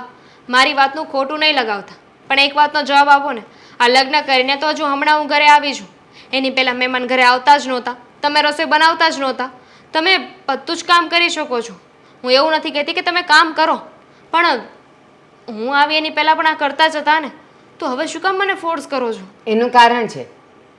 મારી વાતનું ખોટું નહીં લગાવતા, પણ એક વાતનો જવાબ આપો ને. આ લગ્ન કરીને તો હજુ હમણાં હું ઘરે આવી છું. એની પહેલાં મહેમાન ઘરે આવતા જ નહોતા, તમે રસોઈ બનાવતા જ નહોતા. તમે બધું જ કામ કરી શકો છો. હું એવું નથી કહેતી કે તમે કામ કરો, પણ હું આવી એની પહેલાં પણ આ કરતા જ હતા ને, તો હવે શું કામ મને ફોર્સ કરો છો? એનું કારણ છે,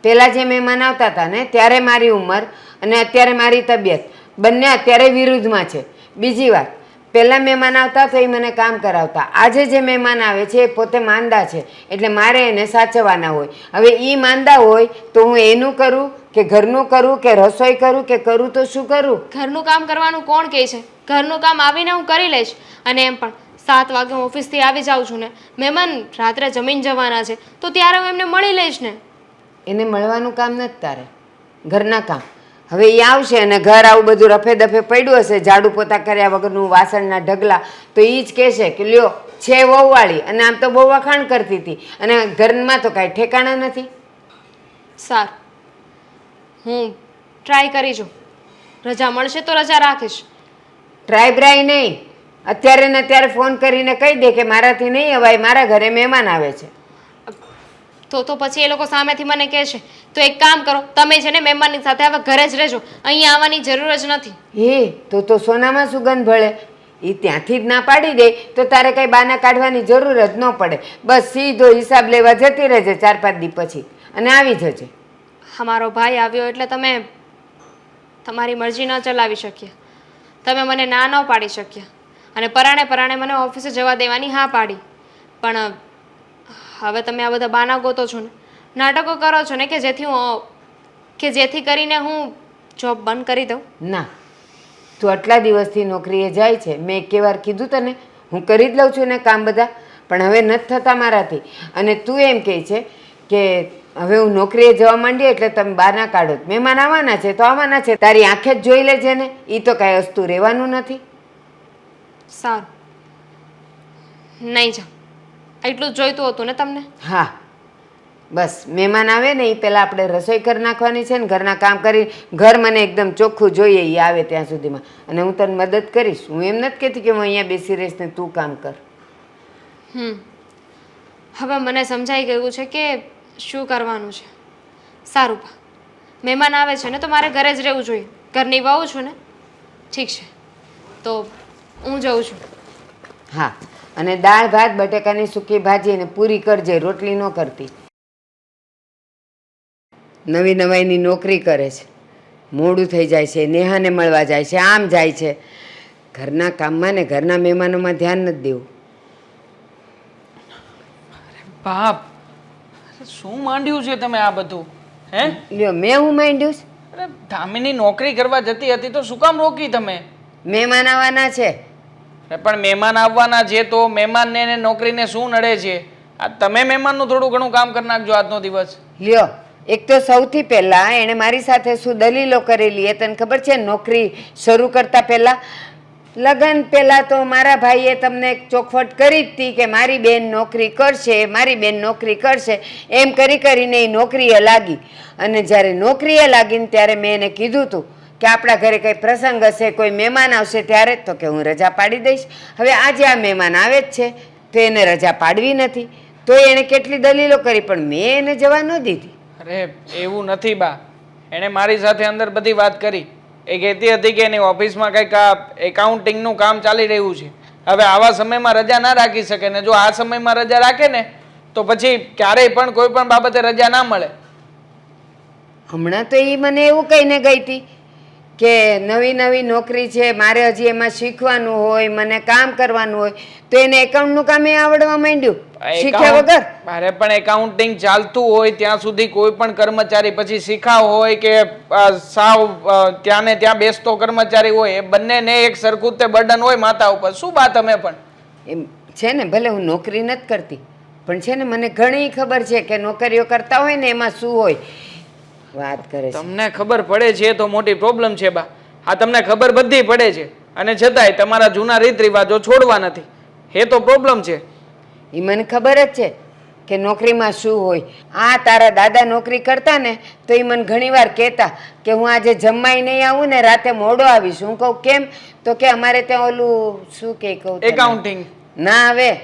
પહેલાં જે મહેમાન આવતા હતા ને ત્યારે મારી ઉંમર અને અત્યારે મારી તબિયત બંને અત્યારે વિરુદ્ધમાં છે. બીજી વાત, પહેલાં મહેમાન આવતા તો એ મને કામ કરાવતા. આજે જે મહેમાન આવે છે એ પોતે માંદા છે, એટલે મારે એને સાચવવાના હોય. હવે એ માંદા હોય તો હું એનું કરું કે ઘરનું કરું કે રસોઈ કરું કે કરું તો શું કરું? ઘરનું કામ કરવાનું કોણ કહે છે? ઘરનું કામ આવીને હું કરી લઈશ. અને એમ પણ 7 વાગે હું ઓફિસથી આવી જાઉં છું ને, મહેમાન રાત્રે જમીન જવાના છે તો ત્યારે હું એમને મળી લઈશ ને. એને મળવાનું કામ નથી તારે, ઘરના કામ. હવે એ આવશે અને ઘર આવું બધું રફે દફે પડ્યું હશે, ઝાડુ પોતા કર્યા વગરનું, વાસણના ઢગલા, તો એ જ કહેશે કે લ્યો છે વહુવાળી, અને આમ તો બહુ વખાણ કરતી હતી અને ઘરમાં તો કાંઈ ઠેકાણા નથી. સારું, હું ટ્રાય કરીશું. રજા મળશે તો રજા રાખીશ. ટ્રાય બ્રાય નહીં, અત્યારે ને અત્યારે ફોન કરીને કહી દે કે મારાથી નહીં અવાય, મારા ઘરે મહેમાન આવે છે. તો પછી એ લોકો સામેથી મને કહેશે. તો એક કામ કરો, તમે છે ને મહેમાનની સાથે હવે ઘરે જ રહેજો, અહીંયા આવવાની જરૂર જ નથી. હે તો સોનામાં સુગંધ ભળે. એ ત્યાંથી જ ના પાડી દે તો તારે કંઈ બાના કાઢવાની જરૂર જ ન પડે. બસ સીધો હિસાબ લેવા જતી રહેજે 4-5 દી પછી અને આવી જજે. અમારો ભાઈ આવ્યો એટલે તમે તમારી મરજી ન ચલાવી શક્યા, તમે મને ના ન પાડી શક્યા, અને પરાણે મને ઓફિસે જવા દેવાની હા પાડી. પણ હવે તમે આ બધા બાના ગોતો છો ને, નાટકો કરો છો ને કે જેથી કરીને હું જોબ બંધ કરી દઉં. ના, તું આટલા દિવસથી નોકરીએ જાય છે, મેં એકે વાર કીધું તને હું કરી જ લઉં છું ને કામ બધા, પણ હવે નથી થતા મારાથી. અને તું એમ કહે છે કે હવે હું નોકરીએ જવા માંડી એટલે તમે બહાર ના કાઢો. મહેમાન આવવાના છે તો આવવાના છે, તારી આંખે જ જોઈ લેજે ને, એ તો કાંઈ વસ્તુ રહેવાનું નથી. સારું, નહીં જાઉં. એટલું જ જોઈતું હતું ને તમને? હા, બસ મહેમાન આવે ને એ પહેલાં આપણે રસોઈ કરી નાખવાની છે ને ઘરના કામ કરી, ઘર મને એકદમ ચોખ્ખું જોઈએ એ આવે ત્યાં સુધીમાં. અને હું તને મદદ કરીશ, હું એમ નથી કહેતી કે હું અહીંયા બેસી રહીશ ને તું કામ કર. હવે મને સમજાઈ ગયું છે કે શું કરવાનું છે. સારું, મહેમાન આવે છે ને તો મારે ઘરે જ રહેવું જોઈએ, ઘરની વહુ છું ને. ઠીક છે, તો હું જાઉં છું. હા, અને દાળ ભાત બટેકાની સૂકી ભાજી અને પૂરી કરજે, રોટલી ન કરતી. નવી નવાઈની નોકરી કરે છે, મોડું થઈ જાય છે, નેહાને મળવા જાય છે, આમ જાય છે. ઘરના કામમાં ને ઘરના મહેમાનોમાં ધ્યાન નથી દેવું. બાપ શું માંડ્યું છે તમે આ બધું? હે લ્યો, મેં હું માંડ્યું છે? અરે ધામીની નોકરી કરવા જતી હતી તો શું કામ રોકી તમે? મહેમાન આવવાના છે. અરે પણ મહેમાન આવવાના છે તો મહેમાનને ને નોકરીને શું નડે છે? આ તમે મહેમાનનું થોડું ઘણું કામ કરી નાખજો આજનો દિવસ. લ્યો, એક તો સૌથી પહેલાં એણે મારી સાથે શું દલીલો કરેલી એ તને ખબર છે? નોકરી શરૂ કરતાં પહેલાં, લગ્ન પહેલાં તો મારા ભાઈએ તમને એક ચોખવટ કરી જ હતી કે મારી બેન નોકરી કરશે, મારી બેન નોકરી કરશે, એમ કરી કરીને એ નોકરીએ લાગી. અને જ્યારે નોકરીએ લાગીને ત્યારે મેં એને કીધું હતું કે આપણા ઘરે કંઈ પ્રસંગ હશે, કોઈ મહેમાન આવશે ત્યારે તો કે હું રજા પાડી દઈશ. હવે આજે આ મહેમાન આવે જ છે તો એને રજા પાડવી નથી. તો એણે કેટલી દલીલો કરી પણ મેં એને જવા ન દીધી. અરે એવું નથી બા, એણે મારી સાથે અંદર બધી વાત કરી. એ કહેતી હતી કે એની ઓફિસમાં કંઈક એકાઉન્ટિંગનું કામ ચાલી રહ્યું છે. હવે આવા સમયમાં રજા ના રાખી શકે ને જો આ સમયમાં રજા રાખે ને તો પછી ક્યારેય પણ કોઈ પણ બાબતે રજા ના મળે. હમણાં તો એ મને એવું કહીને ગઈ હતી કે નવી નવી નોકરી છે, મારે હજી એમાં શીખવાનું હોય, મને કામ કરવાનું હોય, તો એને એકાઉન્ટનું કામ એ આવડવા માંડ્યું શીખ્યા વગર. અરે પણ એકાઉન્ટિંગ ચાલતું હોય ત્યાં સુધી કોઈ પણ કર્મચારી, પછી શીખાવ હોય કે સાવ ત્યાં ને ત્યાં બેસતો કર્મચારી હોય, એ બંનેને એક સરખું તે બર્ડન હોય માથા ઉપર. શું બા તમે પણ એમ છે ને, ભલે હું નોકરી નથી કરતી પણ છે ને મને ઘણી ખબર છે કે નોકરીઓ કરતા હોય ને એમાં શું હોય. વાત કરે છે. તમને ખબર પડે છે તો મોટી પ્રોબ્લેમ છે બા. હા, તમને ખબર બધી પડે છે અને છતાંય તમારા જૂના રીત રિવાજો છોડવા નથી, એ તો પ્રોબ્લેમ છે. એ મને ખબર જ છે કે નોકરીમાં શું હોય. આ તારા દાદા નોકરી કરતા ને તો એ મને ઘણીવાર કહેતા કે હું આજે જમવાય નહીં આવું ને રાતે મોડો આવીશ. હું કહું કેમ? તો કે અમારે ત્યાં ઓલું શું કે કહું તને? એકાઉન્ટિંગ ના આવે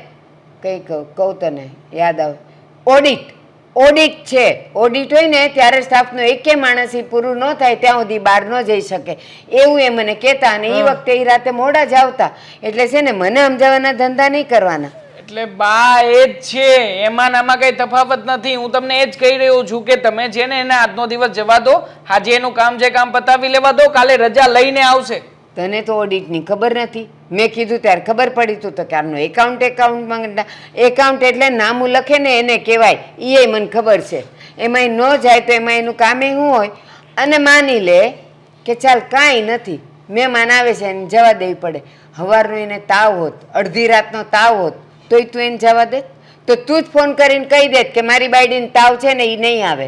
કંઈ કહું તને યાદ આવે, ઓડિટ. ઓડિટ છે. ઓડિટ હોય ને ત્યારે સ્ટાફનો એકે માણસ ઈ પૂરું ન થાય ત્યાં સુધી બહાર ન જઈ શકે એવું એ મને કહેતા. અને એ વખતે એ રાતે મોડા જ આવતા. એટલે છે ને મને સમજાવવાના ધંધા નહીં કરવાના. એટલે બા એ જ છે, એમાં આમાં કઈ તફાવત નથી. હું તમને એ જ કહી રહ્યો છું કે તમે છે ને એને આજનો દિવસ જવા દો, આજે એનું કામ છે કામ પતાવી લેવા દો, કાલે રજા લઈને આવશે. તને તો ઓડિટની ખબર નથી. મેં કીધું ત્યારે ખબર પડી તું તો કે આમનું એકાઉન્ટમાં એકાઉન્ટ એટલે નામું લખે ને એને કહેવાય. એ મને ખબર છે. એમાંય ન જાય તો એમાં એનું કામે શું હોય. અને માની લે કે ચાલ કાંઈ નથી, મહેમાન આવે છે એને જવા દેવી પડે. સવારનો એને તાવ હોત, અડધી રાતનો તાવ હોત તોય તું એને જવા દે? તો તું જ ફોન કરીને કહી દે કે મારી બાયડીને તાવ છે ને એ નહીં આવે.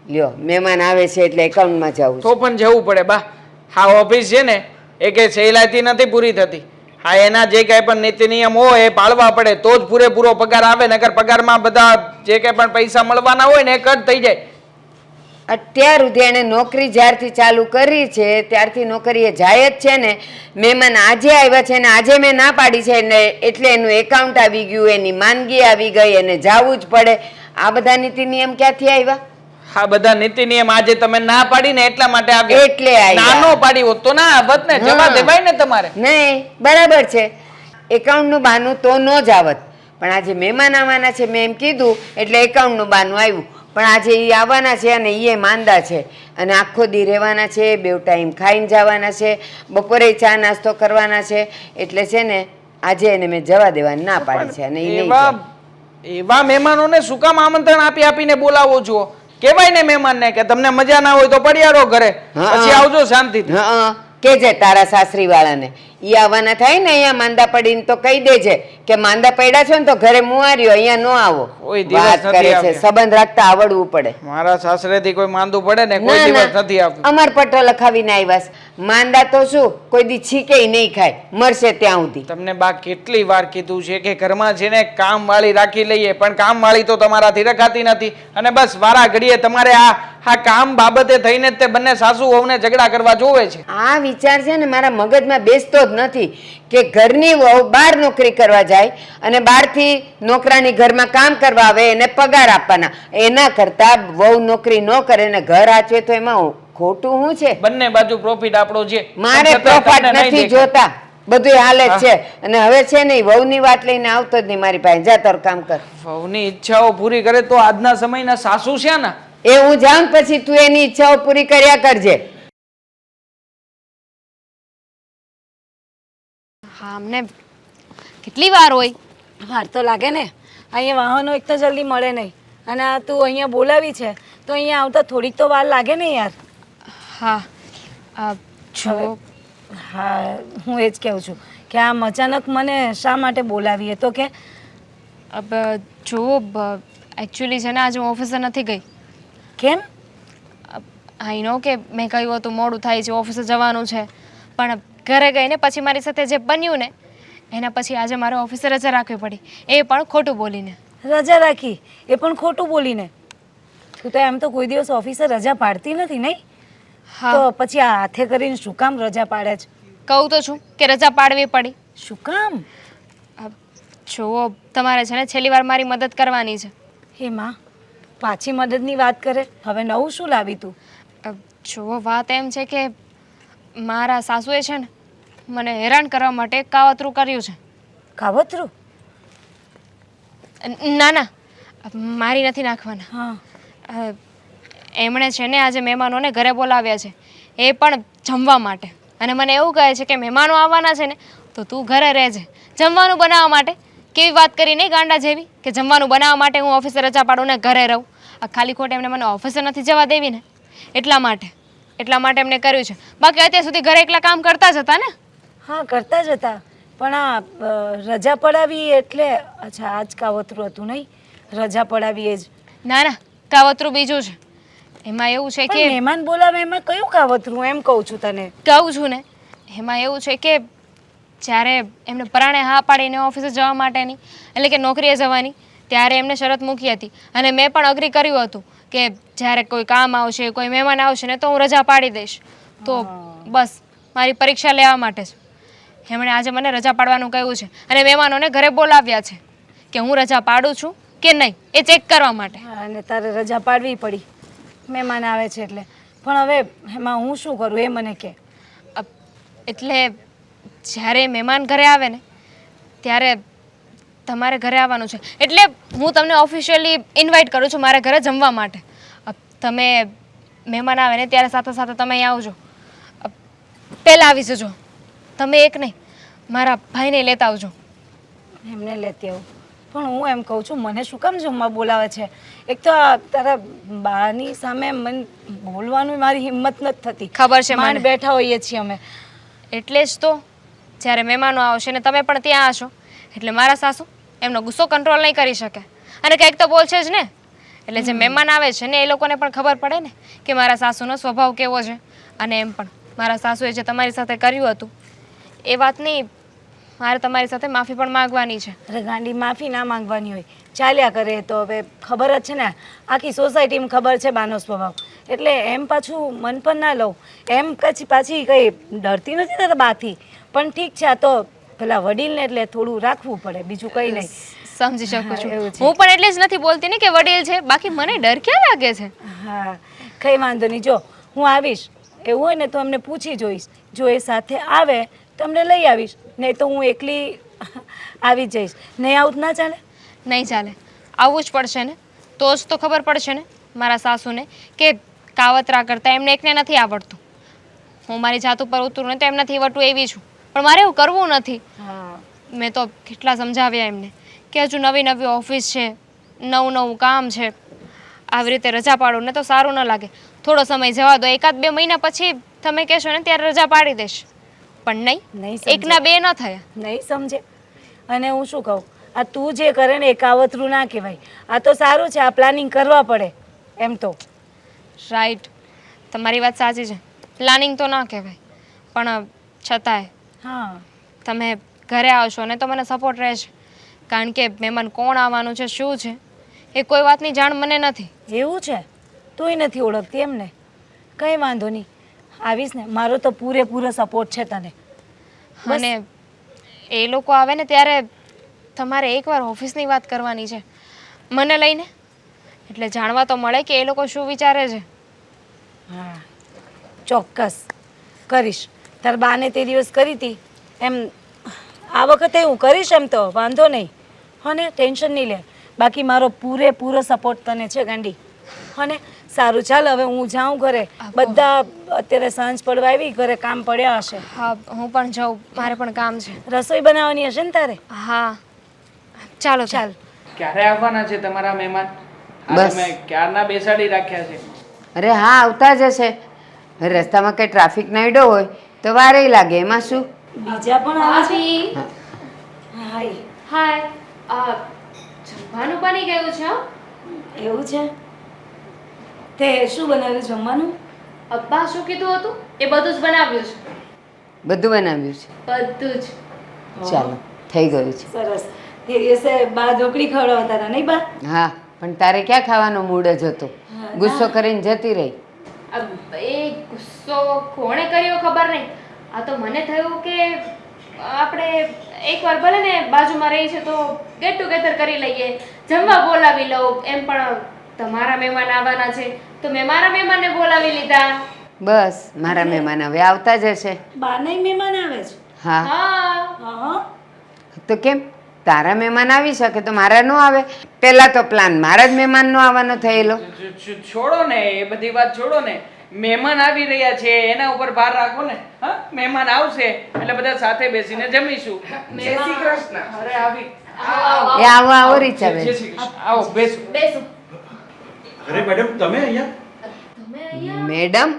લ્યો, મહેમાન આવે છે એટલે એકાઉન્ટમાં જવું તો પણ જવું પડે બા. હા, ઓફિસ છે ને એ કે સહેલાઈથી નથી પૂરી થતી. હા, એના જે કાંઈ પણ નીતિ નિયમ હોય એ પાળવા પડે તો જ પૂરેપૂરો પગાર આવે. નકર પગારમાં બધા જે કાંઈ પણ પૈસા મળવાના હોય ને એ કટ થઈ જાય. અત્યાર સુધી એણે નોકરી જ્યારથી ચાલુ કરી છે ત્યારથી નોકરીએ જાય જ છે ને. મહેમાન આજે આવ્યા છે ને આજે મેં ના પાડી છે ને એટલે એનું એકાઉન્ટ આવી ગયું, એની માંદગી આવી ગઈ, એને જવું જ પડે. આ બધા નીતિ નિયમ ક્યાંથી આવ્યા? હા, બધા નીતિ નિયમ આજે તમે ના પાડી ને એટલા માટે આવ્યા. એટલે આવ્યા. નાનો પાડી હોત તો ના આવત ને, જવા દેવાય ને તમારે. નહીં, બરાબર છે. એકાઉન્ટનું બાનું તો ન જ આવત પણ આજે મહેમાન આવવાના છે મેં એમ કીધું એટલે એકાઉન્ટનું બાનું આવ્યું. પણ આજે એ આવવાના છે અને એ માંદા છે અને આખો દી રહેવાના છે, બે ટાઈમ ખાઈને જવાના છે, બપોરે ચા નાસ્તો કરવાના છે. એટલે છે ને આજે એને મેં જવા દેવાની ના પાડી છે અને એ નહીં જાય. એવા મહેમાનોને શું કામ આમંત્રણ આપી આપીને બોલાવો છો? કેવાય ને મહેમાનને કે તમને મજા ના હોય તો પડ્યારો ઘરે, પછી આવજો શાંતિથી. હા, કેજે તારા સાસરી વાળાને ઈ આવવાના થાય ને અહીંયા માંદા પડીને તો કહી દેજે કે માંદા પડ્યા છો ને તો ઘરે મુઆર્યો, અહીંયા ન આવો. કોઈ દિવસ વાત નથી કરે છે, આવ્યા. સંબંધ રાખતા આવડવું પડે. મારા સાસરેથી કોઈ માંદું પડે ને કોઈ ના, દિવસ ના, નથી આવતું. અમાર પટ્ટો લખાવીને આવ્યા છે. માંદા તો શું કોઈ દી છીકે નહીં ખાય, મરશે ત્યાં સુધી. તમને બા કેટલી વાર કીધું છે કે ઘરમાં છે ને કામ વાળી રાખી લઈએ, પણ કામ વાળી તો તમારાથી રખાતી નથી. અને બસ વારા ઘડીએ તમારે આ કામ બાબતે થઈને જ તે બંને સાસુ વહુને ઝઘડા કરવા જોવે છે. આ વિચાર છે ને મારા મગજમાં બેસતો જ નથી કે ઘરની વહુ બહાર નોકરી કરવા જાય અને બહારથી નોકરાની ઘરમાં કામ કરવા આવે એને પગાર આપવાના. એના કરતા વહુ નોકરી ન કરે ને ઘર આચવે તો એમાં ખોટું શું છે? બંને બાજુ પ્રોફિટ આપણો છે. મારે પણ છતાંય પ્રોફિટ તમને નહીં નથી દેખાય. જોતા. બધું હાલે જ છે. અને હવે છે ને વહુની વાત લઈને આવતો જ નહીં મારી પાસે. જા તારું કામ કર. વહુની ઈચ્છાઓ પૂરી કરે તો આજના સમયના સાસુ છે ને. એ હું જાઉં ને પછી તું એની ઈચ્છાઓ પૂરી કર્યા કરજે. હા અમને કેટલી વાર હોય. વાર તો લાગે ને, અહીંયા વાહનો એક તો જલ્દી મળે નહીં, અને આ તું અહીંયા બોલાવી છે તો અહીંયા આવતા થોડીક તો વાર લાગે ને યાર. હા જો હા, હું એ જ કહું છું કે આમ અચાનક મને શા માટે બોલાવીએ તો કે જુઓ એકચ્યુઅલી છે ને આજે હું ઓફિસે નથી ગઈ. કેમ? આઈ નો કે મેં કહ્યું હતું મોડું થાય છે, ઓફિસે જવાનું છે, પણ ઘરે ગઈને પછી મારી સાથે જે બન્યું ને એના પછી આજે મારે ઓફિસે રજા રાખવી પડી, એ પણ ખોટું બોલીને. રજા રાખી એ પણ ખોટું બોલીને? તું તો એમ તો કોઈ દિવસ ઓફિસે રજા પાડતી નથી નહીં? હા તો પછી આ હાથે કરીને શું કામ રજા પાડે છે? કહું તો છું કે રજા પાડવી પડી. શું કામ? જુઓ તમારે છે ને છેલ્લી વાર મારી મદદ કરવાની છે. હે માં, પાછી મદદની વાત કરે? હવે નવું શું લાવી તું? જુઓ વાત એમ છે કે મારા સાસુએ છે ને મને હેરાન કરવા માટે એક કાવતરું કર્યું છે. કાવતરું? ના ના મારી નથી નાખવાના. હા. એમણે છે ને આજે મહેમાનોને ઘરે બોલાવ્યા છે, એ પણ જમવા માટે. અને મને એવું કહે છે કે મહેમાનો આવવાના છે ને તો તું ઘરે રહેજે જમવાનું બનાવવા માટે. કેવી વાત કરી નહીં ગાંડા જેવી, કે જમવાનું બનાવવા માટે હું ઓફિસે રજા પાડું ને ઘરે રહું. આ ખાલી ખોટે એમને મને ઓફિસે નથી જવા દેવી ને એટલા માટે એમને કર્યું છે. બાકી અત્યાર સુધી ઘરે એકલા કામ કરતા જ હતા ને. હા, કરતા જ હતા, પણ આ રજા પડાવી એટલે અચ્છા આજ કાવતરું હતું નહીં? રજા પડાવી એ જ? ના ના કાવતરું બીજું છે. એમાં એવું છે કે મહેમાન બોલાવે એમાં કયું કાવતરું એમ કહું છું તને. કહું છું ને, એમાં એવું છે કે જ્યારે એમને પરાણે હા પાડીને ઓફિસે જવા માટેની એટલે કે નોકરીએ જવાની ત્યારે એમને શરત મૂકી હતી અને મેં પણ અગ્રી કર્યું હતું કે જ્યારે કોઈ કામ આવશે, કોઈ મહેમાન આવશે ને તો હું રજા પાડી દઈશ. તો બસ મારી પરીક્ષા લેવા માટે જ એમણે આજે મને રજા પાડવાનું કહ્યું છે અને મહેમાનોને ઘરે બોલાવ્યા છે કે હું રજા પાડું છું કે નહીં એ ચેક કરવા માટે. અને તારે રજા પાડવી પડી, મહેમાન આવે છે એટલે. પણ હવે એમાં હું શું કરું એ મને કહે. એટલે જ્યારે મહેમાન ઘરે આવે ને ત્યારે તમારે ઘરે આવવાનું છે. એટલે હું તમને ઓફિશિયલી ઇન્વાઇટ કરું છું મારા ઘરે જમવા માટે. તમે મહેમાન આવે ને ત્યારે સાથે સાથે તમે અહીં આવજો. પહેલાં આવી જજો. તમે એક નહીં મારા ભાઈને લેતા આવજો. એમને લેતી આવું. પણ હું એમ કહું છું મને શું કામ જમવા બોલાવે છે? એક તો આ તારા બાની સામે મને બોલવાનું મારી હિંમત નથી થતી. ખબર છે મને. માંડ બેઠા હોઈએ છીએ અમે. એટલે જ તો જ્યારે મહેમાનો આવશે ને તમે પણ ત્યાં હશો એટલે મારા સાસુ એમનો ગુસ્સો કંટ્રોલ નહીં કરી શકે અને કંઈક તો બોલશે જ ને. એટલે જે મહેમાન આવે છે ને એ લોકોને પણ ખબર પડે ને કે મારા સાસુનો સ્વભાવ કેવો છે. અને એમ પણ મારા સાસુએ જે તમારી સાથે કર્યું હતું એ વાતની મારે તમારી સાથે માફી પણ માંગવાની છે. અરે ગાંડી, માફી ના માંગવાની હોય, ચાલ્યા કરે. તો હવે ખબર જ છે ને, આખી સોસાયટીમાં ખબર છે બાનો સ્વભાવ, એટલે એમ પાછું મન પણ ના લઉં. એમ પાછી કંઈ ડરતી નથી તારા બાથી, પણ ઠીક છે આ તો પેલા વડીલને એટલે થોડું રાખવું પડે, બીજું કંઈ નહીં. સમજી શકું છું. એવું છે. હું પણ એટલે જ નથી બોલતી ને કે વડીલ છે, બાકી મને ડર ક્યાં લાગે છે. હા, કંઈ વાંધો નહીં. જો હું આવીશ એવું હોય ને તો અમને પૂછી જોઈશ. જો એ સાથે આવે તો અમને લઈ આવીશ, નહીં તો હું એકલી આવી જઈશ. નહીં આવું તો ના ચાલે? નહીં ચાલે, આવવું જ પડશે ને. તો જ તો ખબર પડશે ને મારા સાસુને કે કાવતરા કરતાં એમને એકને નથી આવડતું. હું મારી જાત ઉપર ઉતરું ને તો એમ નથી આવડતું એવી છું, પણ મારે એવું કરવું નથી. હા, મેં તો કેટલા સમજાવ્યા એમને કે હજુ નવી નવી ઓફિસ છે, નવું નવું કામ છે, આવી રીતે રજા પાડો ને તો સારું ન લાગે. થોડો સમય જવા દો, 1-2 મહિના પછી તમે કહેશો ને ત્યારે રજા પાડી દઈશ. પણ નહીં, સમજે. એકના બે ન થયા. નહીં સમજે. અને હું શું કહું, આ તું જે કરે ને એ કાવતરું ના કહેવાય. આ તો સારું છે, આ પ્લાનિંગ કરવા પડે એમ તો. રાઈટ, તમારી વાત સાચી છે. પ્લાનિંગ તો ના કહેવાય, પણ છતાંય હા, તમે ઘરે આવશો ને તો મને સપોર્ટ રહેશે. કારણ કે મહેમાન કોણ આવવાનું છે, શું છે, એ કોઈ વાતની જાણ મને નથી. એવું છે? તુંય નથી ઓળખતી એમ ને? કંઈ વાંધો નહીં, આવીશ ને. મારો તો પૂરેપૂરો સપોર્ટ છે તને. અને એ લોકો આવે ને ત્યારે તમારે એકવાર ઓફિસની વાત કરવાની છે મને લઈને, એટલે જાણવા તો મળે કે એ લોકો શું વિચારે છે. હા, ચોક્કસ કરીશ. તાર બાને તે દિવસ કરી હતી એમ આ વખતે હું કરીશ એમ તો વાંધો નહીં હને ટેન્શન નહીં લે બાકી મારો પૂરેપૂરો સપોર્ટ તને છે ગાંડી હને સારું ચાલ હવે હું જાઉં ઘરે બધા અત્યારે સાંજ પડવા આવી ઘરે કામ પડ્યા હશે હા હું પણ જાઉં મારે પણ કામ છે રસોઈ બનાવવાની હશે ને તારે હા ચાલો ચાલ ક્યારે આવવાના છે તમારા મહેમાન બસ. તમે ક્યારના બેસાડી રાખ્યા છે અરે હા આવતા જ હશે રસ્તામાં કંઈ ટ્રાફિક નડ્યો હોય તો વારે લાગે એમાં શું બીજા પણ આવે છે ભાભી હાય હાય જમવાનું બની ગયું છે હો? એવું છે તે શું બનાવ્યું જમવાનું અબ્બા શું કીધું હતું એ બધું જ બનાવ્યું છે બધું બનાવ્યું છે બધું જ ચાલો થઈ ગયું છે સરસ તે દિવસે બા ઢોકળી ખવડાવતા હતા નહીં બા હા પણ તારે ક્યાં ખાવાનો મૂડ જ હતો ગુસ્સો કરીને જતી રહી એ ગુસ્સો કોણે કર્યો ખબર નહીં આ તો મને થયું કે આપણે એકવાર ભલે ને બાજુમાં રહી છે તો ગેટ ટુગેધર કરી લઈએ જમવા બોલાવી લઉં એમ પણ તમારા મહેમાન આવવાના છે તો મેં મારા મહેમાનને બોલાવી લીધા બસ મારા મહેમાન હવે આવતા જ હશે બા નહીં મહેમાન આવે છે હા હા હા તો કેમ તારા મહેમાન આવી શકે તો મારા ન આવે પહેલા તો પ્લાન મારા જ મહેમાનનો આવવાનો થયેલો છોડો ને એ બધી વાત છોડો ને મહેમાન આવી રહ્યા છે એના ઉપર ભાર રાખો ને હા મહેમાન આવશે એટલે બધા સાથે બેસીને જમીશું જય શ્રી કૃષ્ણ અરે આવી એ આવો આવો રીચાબેન જય શ્રી કૃષ્ણ આવો બેસો બેસો અરે મેડમ તમે અહીંયા તમે અહીંયા મેડમ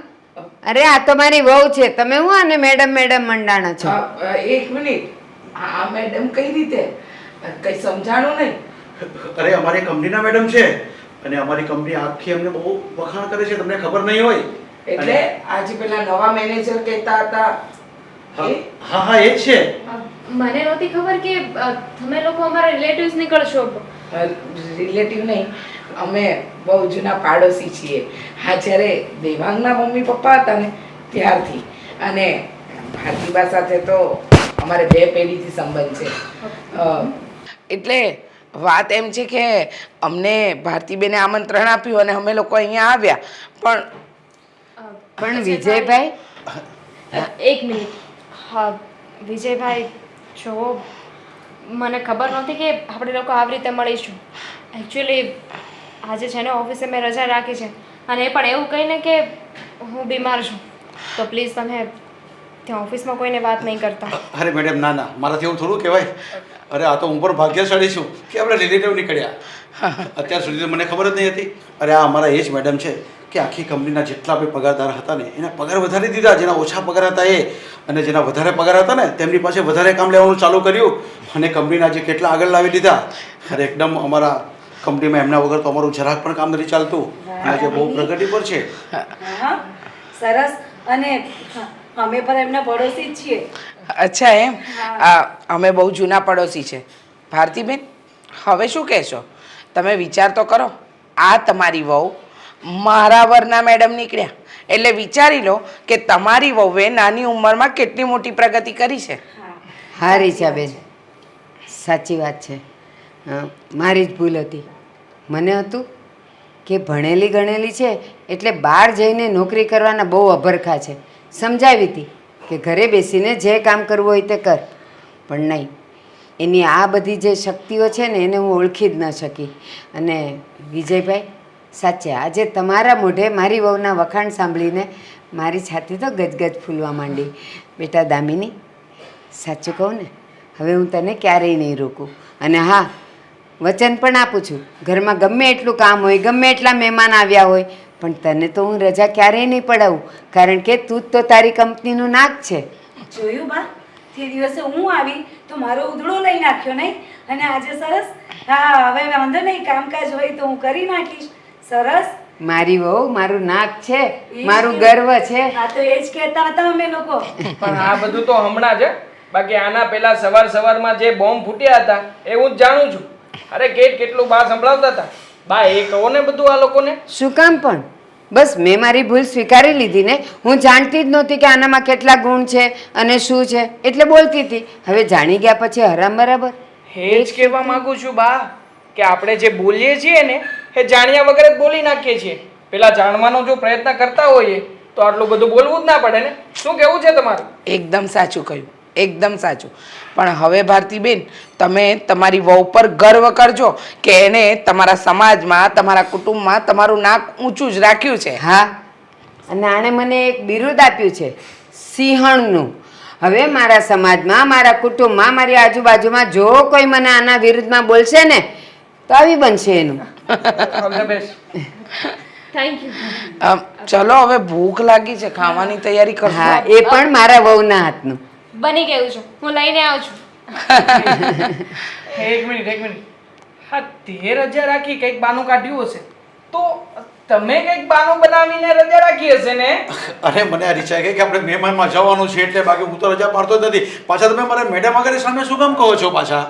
અરે આ તો મારી વહુ છે તમે હું આને મેડમ મેડમ મંડાણા છો એક મિનિટ આ મેડમ કઈ રીતે કઈ સમજાણું નહીં અરે અમારી કંપનીના મેડમ છે અને અમારી કંપની આખી અમને બહુ વખાણ કરે છે તમને ખબર નહીં હોય એટલે આજે પેલા નવા મેનેજર કહેતા હતા એ? હા હા એ જ છે મને નહોતી ખબર કે તમે લોકો અમારા રિલેટિવ્સ નીકળશો રિલેટિવ નહીં અમે બહુ જૂના પાડોશી છીએ હા જ્યારે દેવાંગના મમ્મી પપ્પા હતા ને ત્યારથી અને ભારતીબા સાથે તો અમારે 2 પેઢીથી સંબંધ છે એટલે વાત એમ છે કે અમને ભારતીબેને આમંત્રણ આપ્યું અને અમે લોકો અહીંયા આવ્યા પણ વિજયભાઈ એક મિનિટ હા વિજયભાઈ જો મને ખબર નહોતી કે આપણે લોકો આવી રીતે મળીશું એકચ્યુઅલી આજે છે ને ઓફિસે મેં રજા રાખી છે અને એ પણ એવું કહીને કે હું બીમાર છું તો પ્લીઝ તમે ત્યાં ઓફિસમાં કોઈને વાત નહીં કરતા અરે મેડમ ના ના મારાથી એવું થોડું કહેવાય અરે આ તો હું પણ ભાગ્યશાળી છું કે આપણે રિલેટિવ નીકળ્યા અત્યાર સુધી તો મને ખબર જ નહીં હતી અરે આ અમારા એ જ મેડમ છે કે આખી કંપનીના જેટલા બી પગારદાર હતા ને એના પગાર વધારી દીધા જેના ઓછા પગાર હતા એ અને જેના વધારે પગાર હતા ને તેમની પાસે વધારે કામ લેવાનું ચાલુ કર્યું અને કંપનીના જે કેટલા આગળ લાવી દીધા અરે એકદમ અમારા કંપનીમાં એમના વગર તો અમારું જરાક પણ કામ નથી ચાલતું અને આજે બહુ પ્રગતિ પર છે હા સરસ અને અમે પણ એમના પડોશી જ છીએ અચ્છા એમ અમે બહુ જૂના પડોશી છે ભારતીબેન હવે શું કહેશો તમે વિચાર તો કરો આ તમારી વહુ મારા વરના મેડમ નીકળ્યા એટલે વિચારી લો કે તમારી વહુએ નાની ઉંમરમાં કેટલી મોટી પ્રગતિ કરી છે હા રીચાબેન સાચી વાત છે મારી જ ભૂલ હતી મને હતું કે ભણેલી ગણેલી છે એટલે બહાર જઈને નોકરી કરવાના બહુ અભરખા છે સમજાવી હતી કે ઘરે બેસીને જે કામ કરવું હોય તે કર પણ નહીં એની આ બધી જે શક્તિઓ છે ને એને હું ઓળખી જ ન શકી અને વિજયભાઈ સાચે આજે તમારા મોઢે મારી વહુના વખાણ સાંભળીને મારી છાતી તો ગજગજ ફૂલવા માંડી બેટા દામિની સાચું કહું ને હવે હું તને ક્યારેય નહીં રોકું અને હા વચન પણ આપું છું ઘરમાં ગમે એટલું કામ હોય ગમે એટલા મહેમાન આવ્યા હોય પણ તને તો હું રજા ક્યારેય નહીં પડાવું કારણ કે તું જ તો તારી કંપનીનું નાક છે જોયું બા તે દિવસે હું આવી તો મારો ઉધડો લઈ નાખ્યો નહીં અને આજે સરસ હા હવે વાંધો નહીં કામકાજ હોય તો હું કરી નાખીશ સરસ મારી વહુ મારું નાક છે મારું ગર્વ છે આ તો એ જ કહેતા હતા અમે લોકો પણ આ બધું તો હમણાં જ બાકી આના પહેલા સવારમાં જે બોમ્બ ફૂટ્યા હતા એ હું જ જાણું છું અરે કેટલું બા સંભળાવતા હતા બા એ કહો ને બધું આ લોકોને શું કામ પણ બસ મેં મારી ભૂલ સ્વીકારી લીધી ને હું જાણતી જ નહોતી કે આનામાં કેટલા ગુણ છે અને શું છે એટલે બોલતી હતી હવે જાણી ગયા પછી હરામ બરાબર એ જ કહેવા માંગુ છું બા કે આપણે જે બોલીએ છીએ ને એ જાણ્યા વગર જ બોલી નાખીએ છીએ પેલા જાણવાનો જો પ્રયત્ન કરતા હોઈએ તો આટલું બધું બોલવું જ ના પડે ને શું કહેવું છે તમારું એકદમ સાચું કહ્યું એકદમ સાચું. પણ હવે ભારતીબેન તમે તમારી વહુ પર ગર્વ કરજો કે એને તમારા સમાજમાં તમારા કુટુંબમાં તમારું નાક ઊંચું જ રાખ્યું છે. હા, અને આણે મને એક બિરુદ આપ્યું છે, સિંહણનું. હવે મારા સમાજમાં, મારા કુટુંબમાં, મારી આજુબાજુમાં જો કોઈ મને આના વિરુદ્ધમાં બોલશે ને તો આવી બનશે એનું. All the best. Thank you. ચલો હવે ભૂખ લાગી છે, ખાવાની તૈયારી કરશો. હા, એ પણ મારા વહુના હાથનું. બની ગયું છે, હું લઈને આવું છું. એક મિનિટ. હા, તે રજા રાખી કંઈક બાનું કાઢ્યું હશે તો તમે કંઈક બાનું બનાવીને રજા રાખી હશે ને? અરે મને આ રીચા કે આપણે મહેમાનમાં જવાનું છે એટલે બાકી હું તો રજા પાડતો જ નથી. પાછા તમે મારા મેડમ આગળ સામે શું કામ કહો છો પાછા?